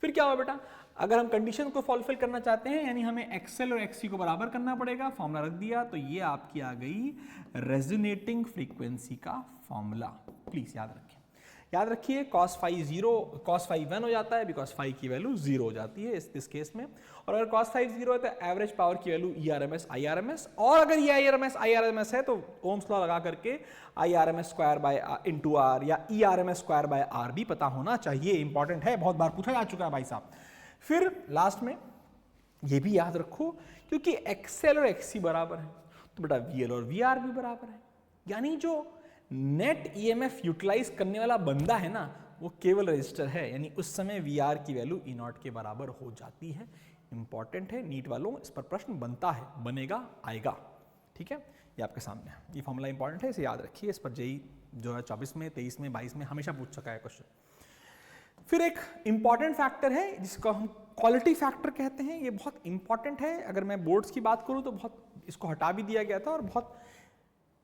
फिर क्या हुआ बेटा, अगर हम कंडीशन को फुलफिल करना चाहते हैं यानी हमें एक्सएल और एक्ससी को बराबर करना पड़ेगा, फॉर्मूला रख दिया, तो ये आपकी आ गई रेजोनेटिंग फ्रीक्वेंसी का फॉर्मूला। प्लीज याद रखिए cos phi 0 cos phi 1 हो जाता है बिकॉज phi की वैल्यू 0 हो जाती है इस केस में, और अगर cos phi 0 है तो एवरेज पावर की वैल्यू ERMS IRMS, और अगर ये IRMS है तो ओम्स लॉ लगा करके IRMS square by into R या ERMS स्क्वायर बाय आर भी पता होना चाहिए, इंपॉर्टेंट है, बहुत बार पूछा जा चुका है भाई साहब। फिर लास्ट में ये भी याद रखो क्योंकि एक्सएल और एक्ससी बराबर है तो बेटा VL और VR भी बराबर है, यानी जो नेट ईएमएफ यूटिलाइज करने वाला बंदा है ना वो केवल रजिस्टर है, यानी उस समय VR की वैल्यू E0 के बराबर हो जाती है। इंपॉर्टेंट है नीट वालों, इस पर प्रश्न बनता है, बनेगा, आएगा, ठीक है, ये आपके सामने है, ये फॉर्मूला इंपॉर्टेंट है, इसे याद रखिए, इस पर जेई जो है 24 में 23 में 22 में हमेशा पूछ सका है क्वेश्चन। फिर एक इंपॉर्टेंट फैक्टर है जिसको हम क्वालिटी फैक्टर कहते हैं, ये बहुत इंपॉर्टेंट है, अगर मैं बोर्ड्स की बात करूं तो बहुत इसको हटा भी दिया गया था और बहुत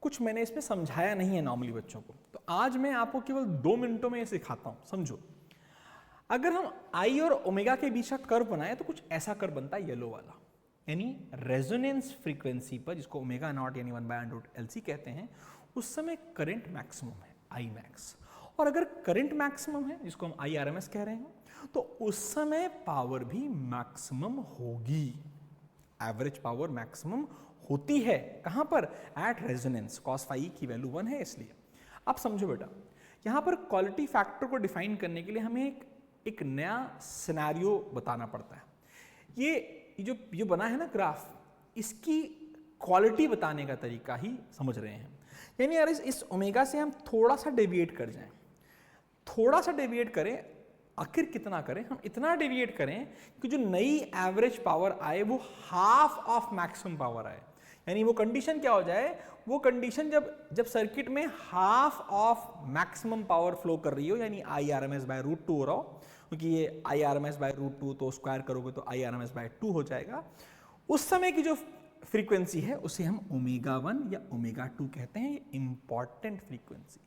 कुछ मैंने इसमें समझाया नहीं है नॉर्मली बच्चों को, तो आज मैं आपको केवल 2 मिनटों में ये सिखाता हूं। समझो, अगर हम आई और ओमेगा के बीच का कर्व बनाए तो कुछ ऐसा कर्व बनता है येलो वाला, यानी रेजोनेंस फ्रीक्वेंसी पर जिसको ओमेगा नॉट यानी 1/√LC कहते हैं, उस समय करंट मैक्सिमम है आई मैक्स, और अगर करंट मैक्सिमम है जिसको हम IRMS कह रहे हैं तो उस समय पावर भी मैक्सिमम होगी, एवरेज पावर मैक्सिमम होती है, कहां पर, एट रेजोनेंस, cos phi की वैल्यू 1 है इसलिए। अब समझो बेटा, यहां पर क्वालिटी फैक्टर को डिफाइन करने के लिए हमें एक नया सिनेरियो बताना पड़ता है। ये बना है ना ग्राफ, इसकी क्वालिटी बताने का तरीका ही समझ रहे हैं, यानी यार इस ओमेगा से हम थोड़ा सा डेविएट कर जाएं, थोड़ा सा डेविएट करें, आखिर कितना करें, हम इतना डेविएट करें कि जो नई एवरेज पावर आए वो हाफ ऑफ मैक्सिमम पावर आए, यानी वो कंडीशन क्या हो जाए, वो कंडीशन जब सर्किट में half of maximum power flow कर रही हो, यानी IRMS/√2 हो रहा हो, क्योंकि ये IRMS/√2 तो स्क्वायर करोगे तो IRMS/2 हो जाएगा, उस समय की जो फ्रीक्वेंसी है उसे हम ω1 या ω2 कहते हैं। ये इंपॉर्टेंट फ्रीक्वेंसी है,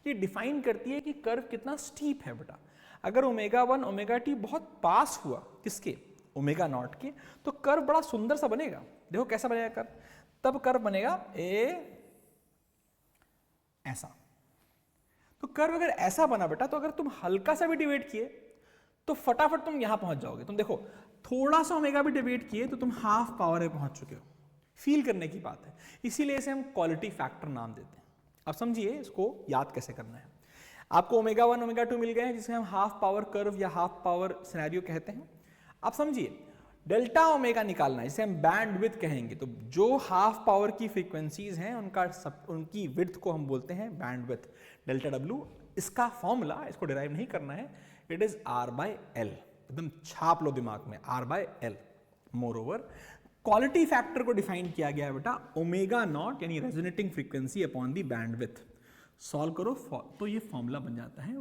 ये डिफाइन करती है कि कर्व कितना स्टीप है बेटा। अगर ω1 ω2 बहुत पास हुआ किसके, ω0 के, तो कर्व बड़ा सुंदर सा बनेगा। देखो कैसा बनेगा कर्व, तब कर्व बनेगा ऐसा। तो कर्व अगर ऐसा बना बेटा, तो अगर तुम हल्का सा भी डिवाइड किए तो फटाफट तुम यहां पहुंच जाओगे। तुम देखो थोड़ा सा ओमेगा भी डिवाइड किए तो तुम हाफ पावर में पहुंच चुके हो, फील करने की बात है, इसीलिए इसे हम क्वालिटी फैक्टर नाम देते हैं। अब समझिए इसको याद कैसे करना है। आपको ω1 ω2 मिल गए हैं जिसे हम हाफ पावर कर्व या हाफ पावर सिनेरियो कहते हैं। अब समझिए डेल्टा ओमेगा निकालना है, इसे हम बैंडविड्थ कहेंगे। तो जो हाफ पावर की फ्रीक्वेंसीज हैं उनकी विड्थ को हम बोलते हैं बैंडविड्थ, डेल्टा W। इसका फॉर्मूला, इसको डिराइव नहीं करना है, इट इज R/L, एकदम छाप लो दिमाग में, R/L। More over quality factor को डिफाइन किया गया है बेटा ω0 यानी resonating frequency upon the bandwidth. Solve करो तो ये फॉर्मूला बन जाता है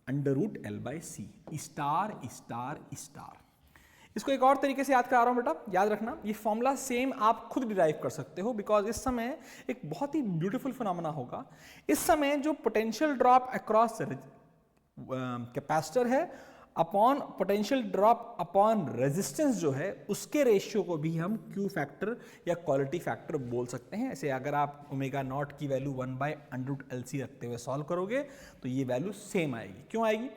1/R√L/C स्टार स्टार स्टार। इसको एक और तरीके से याद करा रहा हूं बेटा, याद रखना ये फॉर्मूला सेम आप खुद डिराइव कर सकते हो, बिकॉज इस समय एक बहुत ही ब्यूटीफुल फिनोमेना होगा। इस समय जो पोटेंशियल ड्रॉप अक्रॉस कैपेसिटर है upon potential drop upon resistance जो है, उसके रेशियो को भी हम क्यू फैक्टर या क्वालिटी फैक्टर बोल सकते हैं। ऐसे अगर आप ω0 की वैल्यू 1/√LC रखते हुए सॉल्व करोगे तो ये वैल्यू सेम आएगी। क्यों आएगी,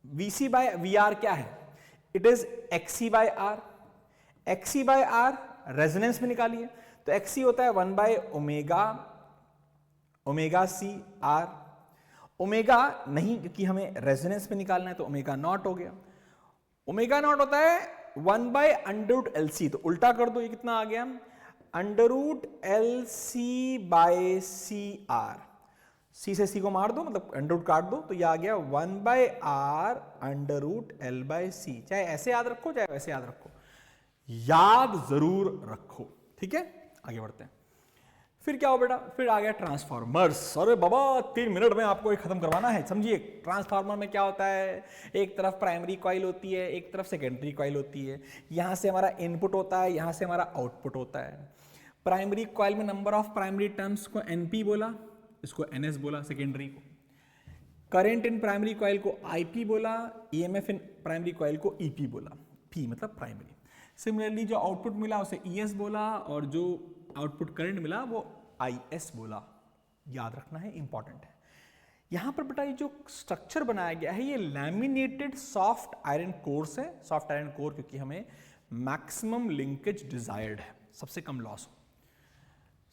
VC/VR क्या है, it is XC/R। XC/R resonance में निकालिए तो XC होता है 1/ω/CR। ओमेगा नहीं, क्योंकि हमें रेजोनेंस में निकालना है तो ω0 हो गया। ω0 होता है 1/√LC, तो उल्टा कर दो, ये कितना आ गया, √LC/CR। C से C को मार दो, मतलब अंडर काट दो, तो ये आ गया 1/R√L/C। चाहे ऐसे याद रखो चाहे वैसे याद रखो, याद जरूर रखो, ठीक है। आगे बढ़ते हैं। फिर क्या हो बेटा, फिर आ गया ट्रांसफार्मर्स। अरे बाबा 3 मिनट में आपको ये खत्म करवाना है। समझिए ट्रांसफार्मर में क्या होता है, एक तरफ प्राइमरी कॉइल होती है, एक तरफ सेकेंडरी कॉइल होती है। यहां से हमारा इनपुट होता है, यहां से हमारा आउटपुट होता है। प्राइमरी कॉइल में नंबर ऑफ प्राइमरी टर्म्स को NP बोला, इसको NS बोला सेकेंडरी को। करंट इन प्राइमरी कॉइल को IP बोला, EMF इन प्राइमरी कॉइल को EP बोला, P मतलब प्राइमरी। सिमिलरली जो आउटपुट मिला उसे ES बोला और जो आउटपुट करंट मिला वो IS बोला। याद रखना है, इंपॉर्टेंट है। यहां पर बेटा ये जो स्ट्रक्चर बनाया गया है ये लैमिनेटेड सॉफ्ट आयरन कोर से, सॉफ्ट आयरन कोर क्योंकि हमें मैक्सिमम लिंकेज डिजायर्ड है, सबसे कम लॉस हो।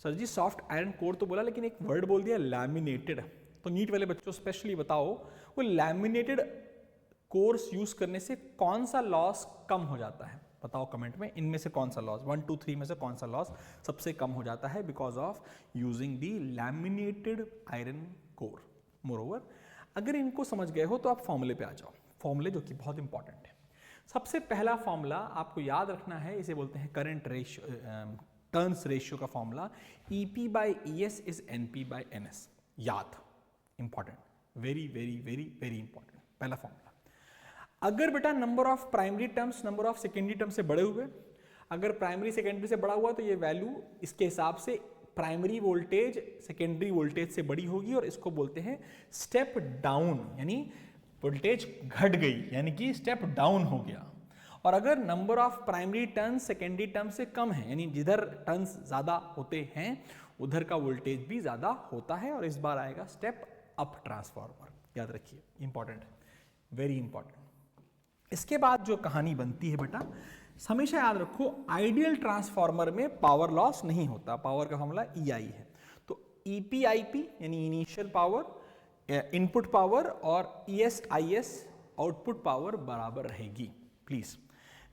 सर जी सॉफ्ट आयरन कोर तो बोला लेकिन एक वर्ड बोल दिया लैमिनेटेड, तो नीट वाले बच्चों स्पेशली बताओ वो लैमिनेटेड कोर्स यूज करने से कौन सा लॉस कम हो जाता है, बताओ कमेंट में। इनमें से कौन सा लॉस 1 2 3 में से कौन सा लॉस सबसे कम हो जाता है because of using the laminated iron core. Moreover अगर इनको समझ गए हो तो आप फॉर्मूले पे आ जाओ, फॉर्मूले जो कि बहुत इंपॉर्टेंट है। सबसे पहला फॉर्मूला आपको याद रखना है, इसे बोलते हैं करंट रेशियो, टर्न्स रेशियो का formula EP by ES is NP by NS। याद, important, very very very very important पहला फॉर्मूला। अगर बेटा number of primary terms number of secondary terms से बड़े हुए, अगर प्राइमरी सेकेंडरी से बड़ा हुआ तो ये वैल्यू इसके हिसाब से प्राइमरी वोल्टेज सेकेंडरी वोल्टेज से बड़ी होगी और इसको बोलते हैं स्टेप डाउन, यानी वोल्टेज घट गई यानी कि स्टेप डाउन हो गया। और अगर number of primary turns secondary term से कम है यानी जिधर टर्न्स ज्यादा होते हैं उधर का वोल्टेज भी ज्यादा होता है और इस बार आएगा स्टेप अप ट्रांसफार्मर। याद रखिए, इंपॉर्टेंट है, वेरी इंपॉर्टेंट। इसके बाद जो कहानी बनती है बेटा हमेशा याद रखो, आइडियल ट्रांसफार्मर में पावर लॉस नहीं होता, पावर का फॉर्मूला EI है। तो EPIP यानी इनिशियल पावर, इनपुट पावर और ESIS आउटपुट पावर बराबर रहेगी प्लीज।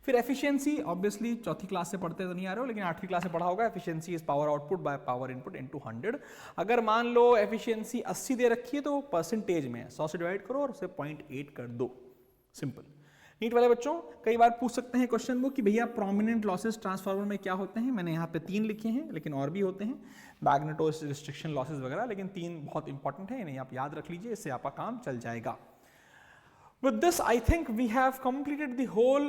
फिर एफिशिएंसी ऑब्वियसली चौथी क्लास से पढ़ते तो नहीं आ रहे हो लेकिन 8वीं क्लास से पढ़ा होगा। Efficiency is power output by power input into 100। अगर मान लो एफिशिएंसी 80 दे रखी है तो परसेंटेज में 100 से डिवाइड करो और उसे 0.8 कर दो, सिंपल। नीट वाले बच्चों कई बार पूछ सकते हैं क्वेश्चन को कि भैया प्रोमिनेंट लॉसेस ट्रांसफार्मर में क्या होते हैं। मैंने यहाँ पे 3 लिखे हैं लेकिन और भी होते हैं, मैग्नेटो रिस्ट्रिक्शन लॉसेस वगैरह, लेकिन 3 बहुत इंपॉर्टेंट है, इन्हें आप याद रख लीजिए, इससे आपका काम चल जाएगा। With this, I think we have completed the whole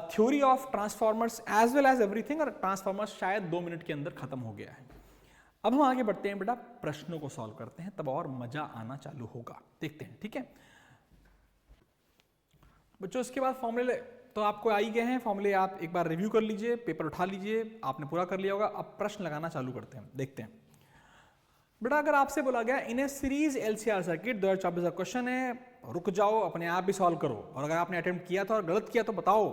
theory of transformers as well as everything, और ट्रांसफार्मर्स शायद 2 मिनट के अंदर खत्म हो गया है। अब हम आगे बढ़ते हैं बेटा, प्रश्नों को सॉल्व करते हैं, तब और मजा आना चालू होगा। देखते हैं, ठीक है बच्चों। इसके बाद फॉर्मूले तो आपको आ ही गए हैं, फॉर्मूले आप एक बार रिव्यू कर लीजिए, पेपर उठा लीजिए, आपने पूरा कर लिया होगा। अब प्रश्न लगाना चालू करते हैं, देखते हैं बेटा। अगर आपसे बोला गया इन ए सीरीज LCR सर्किट 2024 का क्वेश्चन है, रुक जाओ, अपने आप भी सॉल्व करो, और अगर आपने अटेम्प्ट किया था और गलत किया तो बताओ,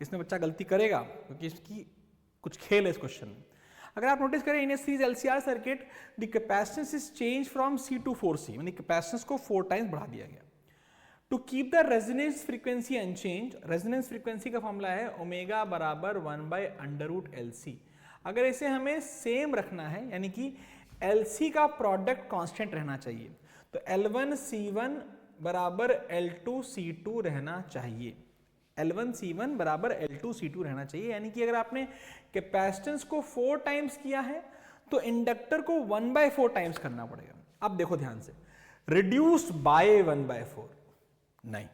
इसमें बच्चा गलती करेगा क्योंकि इसकी कुछ खेल है इस क्वेश्चन में। अगर आप नोटिस करें in a series LCR circuit the capacitance is change from C to 4C, यानी कैपेसिटेंस को 4 टाइम्स बढ़ा दिया गया। To keep the resonance frequency unchange, resonance frequency का फॉर्मूला है ओमेगा बराबर 1/√LC। अगर इसे हमें सेम रखना है यानी कि LC का प्रोडक्ट कांस्टेंट रहना चाहिए, तो L1C1 बराबर L2C2 रहना चाहिए। L1C1 बराबर L2C2 रहना चाहिए, यानी कि अगर आपने कैपेसिटेंस को 4 टाइम्स किया है तो इंडक्टर को 1/4 टाइम्स करना पड़ेगा। अब देखो ध्यान से, रिड्यूस बाय 1/4 नहीं,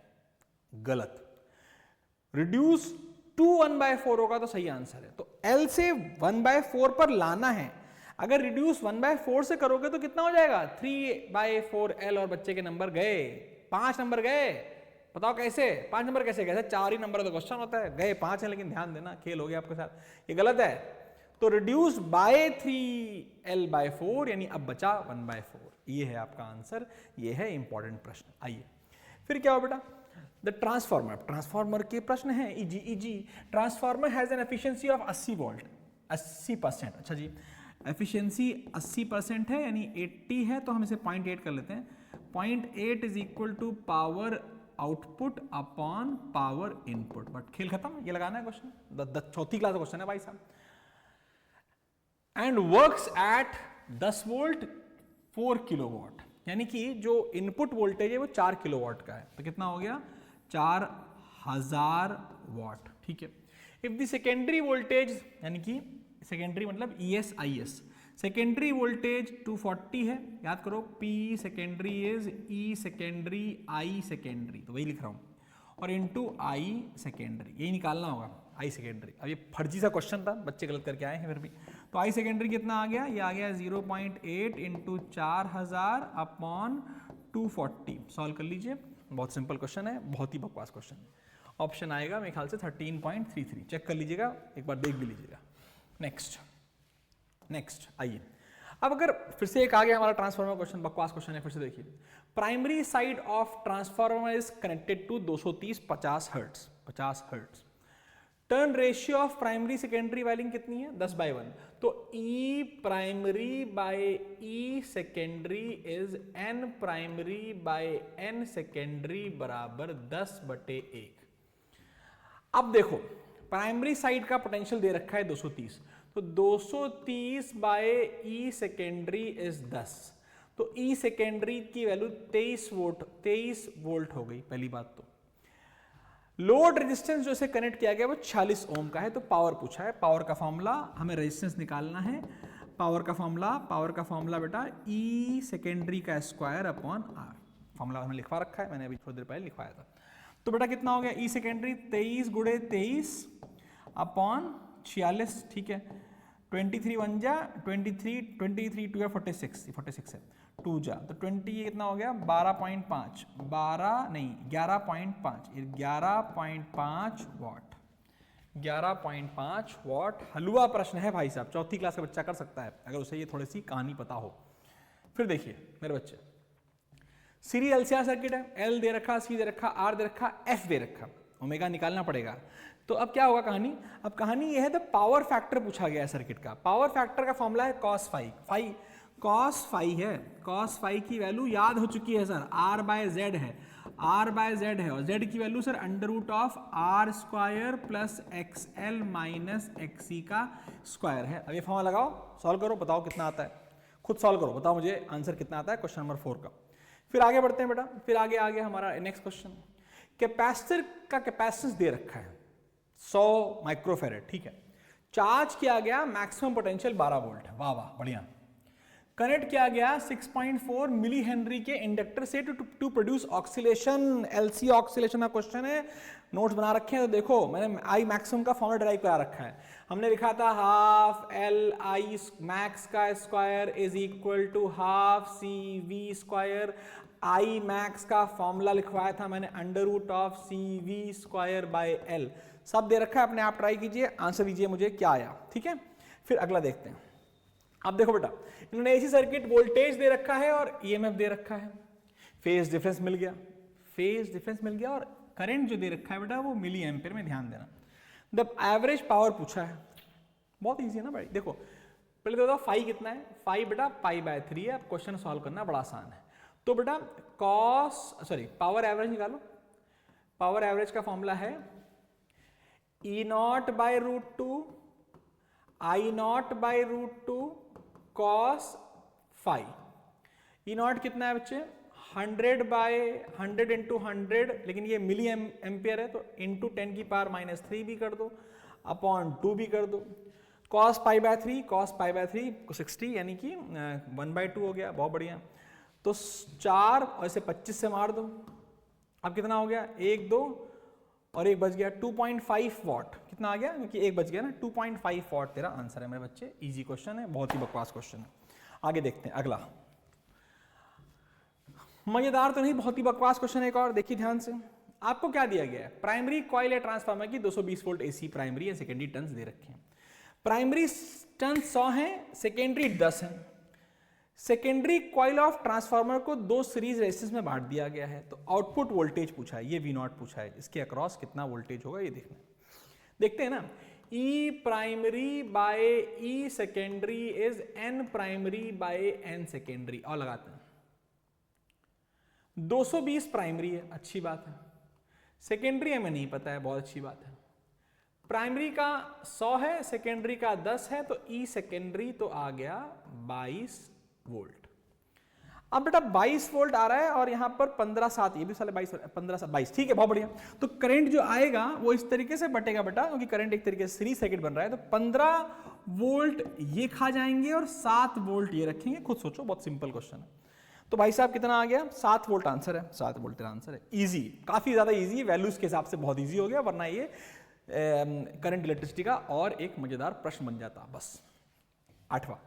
गलत, रिड्यूस टू 1/4 होगा तो सही आंसर है। तो L से 1/4 पर लाना है, अगर रिड्यूस 1/4 से करोगे तो कितना हो जाएगा 3/4L, और बच्चे के नंबर गए, 5 नंबर गए। बताओ कैसे 5 नंबर कैसे गए? 4 ही नंबर तो क्वेश्चन होता है, गए 5 है, लेकिन ध्यान देना खेल हो गया आपके साथ, ये गलत है। तो रिड्यूस बाय 3L/4 यानी अब बचा 1/4, ये है आपका आंसर, ये है इंपॉर्टेंट प्रश्न। आइए फिर क्या हो बेटा, द ट्रांसफार्मर, ट्रांसफार्मर के प्रश्न है। EG transformer has an efficiency of 80 volt, 80%। अच्छा जी, एफिशिएंसी 80% है यानी 80 है, तो हम इसे 0.8 कर लेते हैं। 0.8 is equal to power output upon power input. But खेल खत्म, ये लगाना है क्वेश्चन, चौथी क्लास का क्वेश्चन है भाई साहब। And works at 10 volt 4 kilowatt, यानी कि जो इनपुट वोल्टेज है वो 4 किलोवाट का है, तो कितना हो गया 4000 वाट, ठीक है। इफ द सेकेंडरी वोल्टेज, यानी कि सेकेंडरी मतलब ESIS, सेकेंडरी वोल्टेज 240 है, याद करो P secondary is E secondary I secondary, तो वही लिख रहा हूं, और इनटू I सेकेंडरी, यही निकालना होगा I सेकेंडरी। अब ये फर्जी सा क्वेश्चन था, बच्चे गलत करके आए हैं फिर भी। तो I सेकेंडरी कितना आ गया, ये आ गया 0.8 इंटू 4000 अपॉन 240 सॉल्व कर लीजिए। बहुत सिंपल क्वेश्चन है, बहुत ही बकवास क्वेश्चन है। ऑप्शन आएगा मेरे ख्याल से 13.33, चेक कर लीजिएगा, एक बार देख भी लीजिएगा। नेक्स्ट आइए, अब अगर फिर से एक आ गया हमारा ट्रांसफार्मर क्वेश्चन, बकवास क्वेश्चन है, फिर से देखिए। Primary side of transformer is connected to 230 50 hertz. Turn ratio of primary secondary wiring कितनी है? 10/1। तो E primary by E secondary is N primary by N secondary बराबर 10/1। अब देखो प्राइमरी साइड का पोटेंशियल दे रखा है 230, तो 230 बाय E सेकेंडरी इज 10, तो E सेकेंडरी की वैल्यू 23 वोल्ट हो गई। पहली बात तो लोड रेजिस्टेंस जो इसे कनेक्ट किया गया वो 46 ओम का है। तो पावर पूछा है, पावर का फॉर्मूला हमें रेजिस्टेंस निकालना है। पावर का फॉर्मूला बेटा E सेकेंडरी का स्क्वायर अपॉन R। फॉर्मूला हमने लिखवा रखा है, मैंने अभी थोड़ी देर पहले लिखवाया था। तो बेटा कितना हो गया? E सेकेंडरी 23 गुणे 23 अपॉन 46, ठीक है। 23 1 जा 23 2 या 46 है, 2 जा तो 20, ये कितना हो गया? 12.5 11.5 वाट। 11.5 वाट। हलवा प्रश्न है भाई साहब, चौथी क्लास का बच्चा कर सकता है अगर उसे ये थोड़ी सी कहानी पता हो। फिर देखिए मेरे बच्चे, सीरीज एलसीआर सर्किट है, L दे रखा, C दे रखा, R दे रखा, F दे रखा, ओमेगा निकालना पड़ेगा। तो अब क्या होगा कहानी? अब कहानी ये है, तो पावर फैक्टर पूछा गया है सर्किट का। पावर फैक्टर का फॉर्मूला है cos फाई, cos फाई है, cos फाई की वैल्यू याद हो चुकी है सर, R/Z है, R/Z है, और Z की value sir √R² plus XL minus XC का स्क्वायर है। अब ये फॉर्मूला लगाओ, सॉल्व करो, बताओ कितना आता है, खुद सॉल्व करो, बताओ मुझे आंसर कितना आता है क्वेश्चन नंबर 4 का। फिर आगे बढ़ते हैं बेटा, फिर आगे हमारा नेक्स्ट क्वेश्चन। कैपेसिटर का कैपेसिटेंस दे रखा है 100 माइक्रोफेरेड, ठीक है। चार्ज किया गया, मैक्सिमम पोटेंशियल 12 वोल्ट है, वाह वाह बढ़िया। कनेक्ट किया गया 6.4 मिली हेनरी के इंडक्टर से to produce oscillation. LC oscillation का क्वेश्चन है, नोट्स बना रखे हैं तो देखो, मैंने आई मैक्सिमम का फॉर्मूला ड्राइव करा रखा है। हमने लिखा था हाफ एल आई मैक्स का square is equal to half CV²। I max का फॉर्मूला लिखवाया था मैंने √CV²/L। सब दे रखा है, अपने आप ट्राई कीजिए, आंसर दीजिए मुझे क्या आया, ठीक है। फिर अगला देखते हैं। अब देखो बेटा, इन्होंने एसी सर्किट वोल्टेज दे रखा है और ईएमएफ दे रखा है, फेज डिफरेंस मिल गया, और करंट जो दे रखा है बेटा वो मिली एम्पियर में, ध्यान देना। द एवरेज पावर पूछा है, बहुत इजी है ना भाई। देखो पहले तो बताओ फाई कितना है? फाई बेटा π/3 है। अब क्वेश्चन सॉल्व करना बड़ा आसान है। तो बेटा पावर एवरेज निकालो। पावर एवरेज का फॉर्मूला है E0/√2 I0/√2 cos phi. E0 कितना है बच्चे? 100/100 × 100, लेकिन ये मिली एम्पियर है तो इंटू 10⁻³ भी कर दो, अपॉन 2 भी कर दो। cos π/3 60, यानी कि 1/2 हो गया, बहुत बढ़िया। तो 4 और इसे 25 से मार दो, अब कितना हो गया? 1 2 और 1 बच गया, 2.5 वाट। कितना आ गया? क्योंकि 1 बच गया ना, 2.5 वाट तेरा आंसर है मेरे बच्चे। इजी क्वेश्चन है, बहुत ही बकवास क्वेश्चन है। आगे देखते हैं अगला। मजेदार तो नहीं, बहुत ही बकवास क्वेश्चन है एक और, देखिए ध्यान से। आपको क्या दिया गया है? प्राइमरी कॉइल या ट्रांसफार्मर की 220 वोल्ट एसी प्राइमरी या सेकेंडरी टर्न्स दे रखे हैं। प्राइमरी टर्न्स 100 हैं, सेकेंडरी 10 हैं। सेकेंडरी कॉइल ऑफ ट्रांसफार्मर को 2 सीरीज रेजिस्टेंस में बांट दिया गया है। तो आउटपुट वोल्टेज पूछा है, ये V0 पूछा है, इसके अक्रॉस कितना वोल्टेज होगा ये देखना। देखते हैं ना, E primary by E secondary is N primary by N secondary, और लगाते हैं। 220 प्राइमरी है, अच्छी बात है। सेकेंडरी हमें नहीं पता है, बहुत अच्छी बात है। प्राइमरी का 100 है, सेकेंडरी का 10 है, तो E सेकेंडरी तो आ गया 22 वोल्ट। अब बेटा 22 वोल्ट आ रहा है और यहां पर 15/7, ये भी साले 22, ठीक है, बहुत बढ़िया। तो करंट जो आएगा वो इस तरीके से बटेगा बेटा, क्योंकि करंट एक तरीके से सीरीज सर्किट बन रहा है। तो 15 वोल्ट ये खा जाएंगे और 7 वोल्ट ये रखेंगे। खुद सोचो, बहुत सिंपल क्वेश्चन है। तो भाई साहब कितना आ गया? 7 वोल्ट आंसर है, 7 वोल्ट तेरा आंसर है। इजी, काफी ज्यादा इजी, वैल्यूज के हिसाब से बहुत इजी हो गया, वरना ये करंट इलेक्ट्रिसिटी का और एक मजेदार प्रश्न बन जाता। बस 8वां।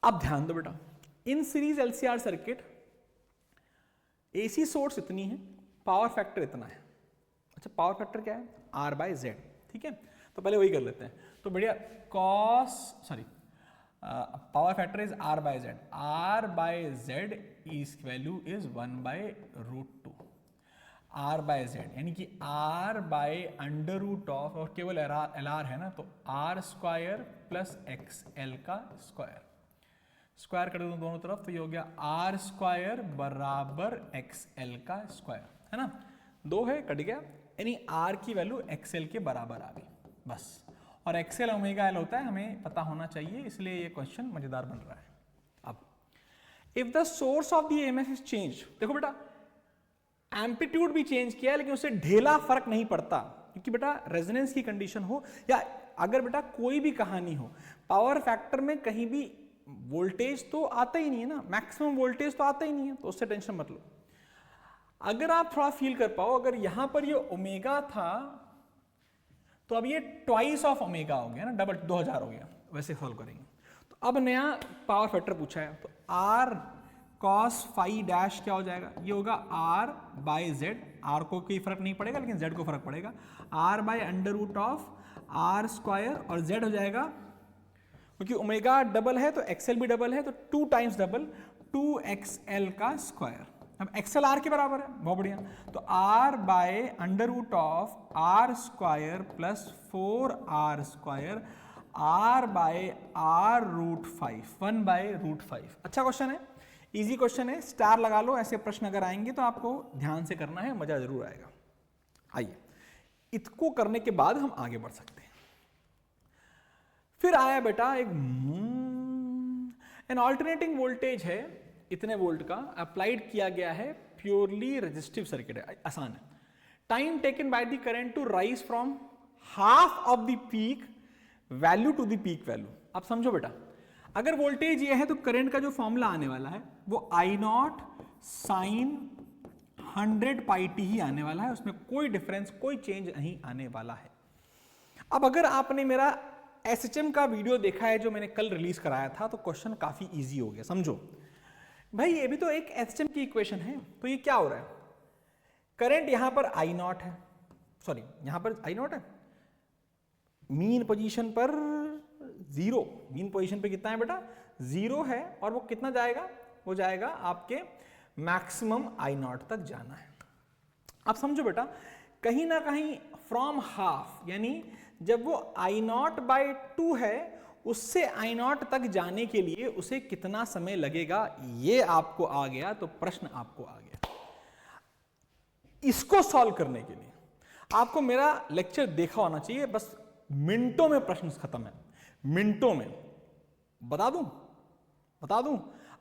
अब ध्यान दो बेटा, in series LCR circuit AC source इतनी है, पावर फैक्टर इतना है। अच्छा पावर फैक्टर क्या है? R/Z, ठीक है, तो पहले वही कर लेते हैं। तो बढ़िया, power factor is R/Z, R/Z इस वैल्यू इज 1/√2, R/Z यानी कि R/√, और केवल LR है ना, तो R² प्लस XL का स्क्वायर, स्क्वायर कर दो दोनों तरफ, तो ये हो गया R² बराबर XL का स्क्वायर, है ना, 2 है कट गया, यानी R की वैल्यू XL के बराबर आ गई बस। और XL ओमेगा L होता है, हमें पता होना चाहिए, इसलिए ये क्वेश्चन मजेदार बन रहा है। अब if the source of the EMF is change, देखो बेटा एम्पलीट्यूड भी चेंज किया है लेकिन उससे ढेला फर्क नहीं पड़ता, क्योंकि बेटा रेजोनेंस की कंडीशन हो या अगर बेटा कोई भी कहानी हो, पावर फैक्टर में कहीं भी वोल्टेज तो आता ही नहीं है ना, मैक्सिमम वोल्टेज तो आता ही नहीं है, तो उससे टेंशन मत लो। अगर आप थोड़ा फील कर पाओ, अगर यहां पर ये ओमेगा था तो अब ये ट्वाइस ऑफ ओमेगा हो गया ना, डबल 2000 हो गया, वैसे सॉल्व करेंगे। तो अब नया पावर फैक्टर पूछा है, तो R cos phi डैश क्या हो जाएगा? ये होगा R/Z, R को कोई फर्क नहीं पड़ेगा लेकिन Z को फर्क पड़ेगा, R/√R² और Z हो जाएगा, क्योंकि ओमेगा डबल है तो XL भी डबल है, तो 2 टाइम्स डबल 2XL का स्क्वायर। अब XL R के बराबर है, बहुत बढ़िया, तो R/√R² प्लस 4R² R/√5, 1/√5। अच्छा क्वेश्चन है, इजी क्वेश्चन है, स्टार लगा लो, ऐसे प्रश्न अगर आएंगे तो आपको ध्यान से करना है, मजा जरूर आएगा। आइए, इसको करने के बाद हम आगे बढ़ सकते हैं। फिर आया बेटा एक एन ऑल्टरनेटिंग वोल्टेज है, इतने वोल्ट का, अप्लाइड किया गया है, प्योरली रेजिस्टिव सर्किट है, आसान है। Time taken by the current to rise from half of the peak value to the peak value. आप समझो बेटा, अगर वोल्टेज ये है तो करंट का जो फॉर्मूला आने वाला है वो I0 sin 100 पाई टी ही आने वाला है, उसमें कोई डिफरेंस, कोई चेंज नहीं आने वाला है। अब अगर आपने मेरा SHM का वीडियो देखा है जो मैंने कल रिलीज कराया था, तो क्वेश्चन काफी इजी हो गया। समझो भाई, ये भी तो एक SHM की इक्वेशन है, तो ये क्या हो रहा है, करंट यहां पर I0 है, सॉरी यहां पर I0 है, मीन पोजीशन पर 0, मीन पोजीशन पे कितना है बेटा 0 है, और वो कितना जाएगा, वो जाएगा आपके मैक्सिमम I0 तक जाना है। आप समझो बेटा, कहीं ना कहीं फ्रॉम हाफ, यानी जब वो I0/2 है, उससे I0 तक जाने के लिए उसे कितना समय लगेगा, ये आपको आ गया, तो प्रश्न आपको आ गया। इसको सॉल्व करने के लिए आपको मेरा लेक्चर देखा होना चाहिए, बस मिनटों में प्रश्न खत्म है, मिनटों में। बता दूं,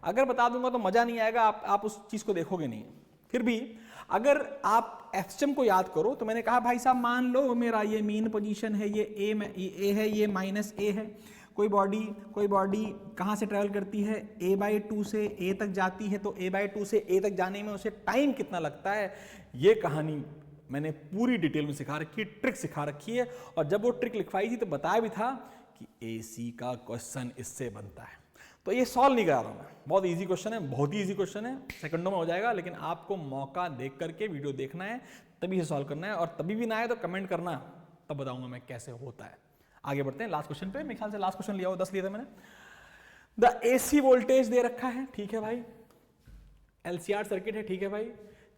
अगर बता दूंगा तो मजा नहीं आएगा, आप उस चीज को देखोगे नहीं। फिर भी अगर आप SHM को याद करो, तो मैंने कहा भाई साहब मान लो मेरा ये मीन पोजीशन है, ये A है, ये -A है, कोई बॉडी कहां से ट्रेवल करती है, A/2 से A तक जाती है, तो A/2 से A तक जाने में उसे टाइम कितना लगता है, ये कहानी मैंने पूरी डिटेल में सिखा रखी है, ट्रिक सिखा रखी है। और जब वो ट्रिक लिखवाई थी तो बताया भी था कि AC का क्वेश्चन इससे बनता है। तो ये सॉल्व नहीं करा रहा हूं मैं, बहुत इजी क्वेश्चन है, बहुत ही इजी क्वेश्चन है, सेकंडों में हो जाएगा, लेकिन आपको मौका देख करके वीडियो देखना है, तभी से सॉल्व करना है, और तभी भी ना आए तो कमेंट करना, तब बताऊंगा मैं कैसे होता है। आगे बढ़ते हैं लास्ट क्वेश्चन पे। मेरे ख्याल से लास्ट क्वेश्चन लिया हो, 10 लिए थे मैंने। द AC वोल्टेज दे रखा है, ठीक है भाई, LCR सर्किट है, ठीक है भाई,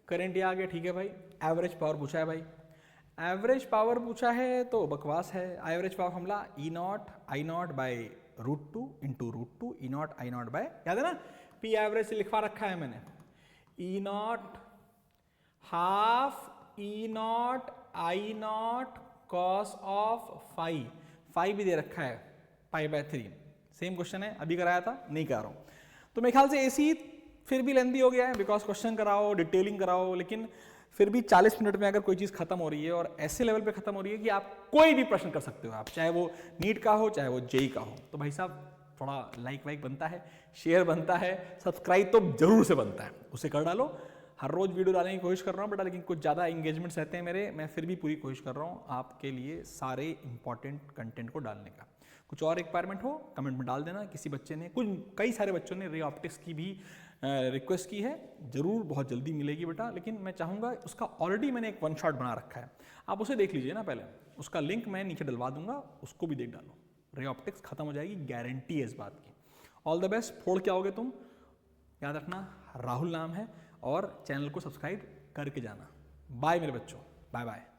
करंट ये आ गया, ठीक है भाई, एवरेज पावर पूछा है भाई, एवरेज पावर पूछा है तो बकवास है। Average power formula E0 I0/√2 into √2 E0 I0 by, याद है ना, P एवरेज से लिखवा रखा है मैंने, E0 half E0 I0 cos of phi भी दे रखा है, π/3। सेम क्वेश्चन है, अभी कराया था, नहीं करा रहा हूं। तो मेरे ख्याल से AC फिर भी लेंदी हो गया है, बिकॉज क्वेश्चन कराओ, डिटेलिंग कराओ, लेकिन फिर भी 40 मिनट में अगर कोई चीज खत्म हो रही है, और ऐसे लेवल पे खत्म हो रही है कि आप कोई भी प्रश्न कर सकते हो, आप चाहे वो नीट का हो, चाहे वो JEE का हो, तो भाई साहब थोड़ा लाइक वाइक बनता है, शेयर बनता है, सब्सक्राइब तो जरूर से बनता है, उसे कर डालो। हर रोज वीडियो डालने की कोशिश कर रहा हूँ बेटा, लेकिन कुछ ज़्यादा इंगेजमेंट्स रहते हैं मेरे, मैं फिर भी पूरी कोशिश कर रहा हूँ आपके लिए सारे इंपॉर्टेंट कंटेंट को डालने का। कुछ और रिक्वायरमेंट हो कमेंट में डाल देना। किसी बच्चे ने, कई सारे बच्चों ने रे ऑप्टिक्स की भी रिक्वेस्ट की है, ज़रूर बहुत जल्दी मिलेगी बेटा, लेकिन मैं चाहूँगा उसका ऑलरेडी मैंने एक वन शॉट बना रखा है, आप उसे देख लीजिए ना पहले, उसका लिंक मैं नीचे डलवा दूंगा, उसको भी देख डालो। रे ऑप्टिक्स खत्म हो जाएगी, गारंटी है इस बात की। ऑल द बेस्ट, फोड़ के आओगे तुम, याद रखना राहुल नाम है, और चैनल को सब्सक्राइब करके जाना। बाय मेरे बच्चों, बाय बाय।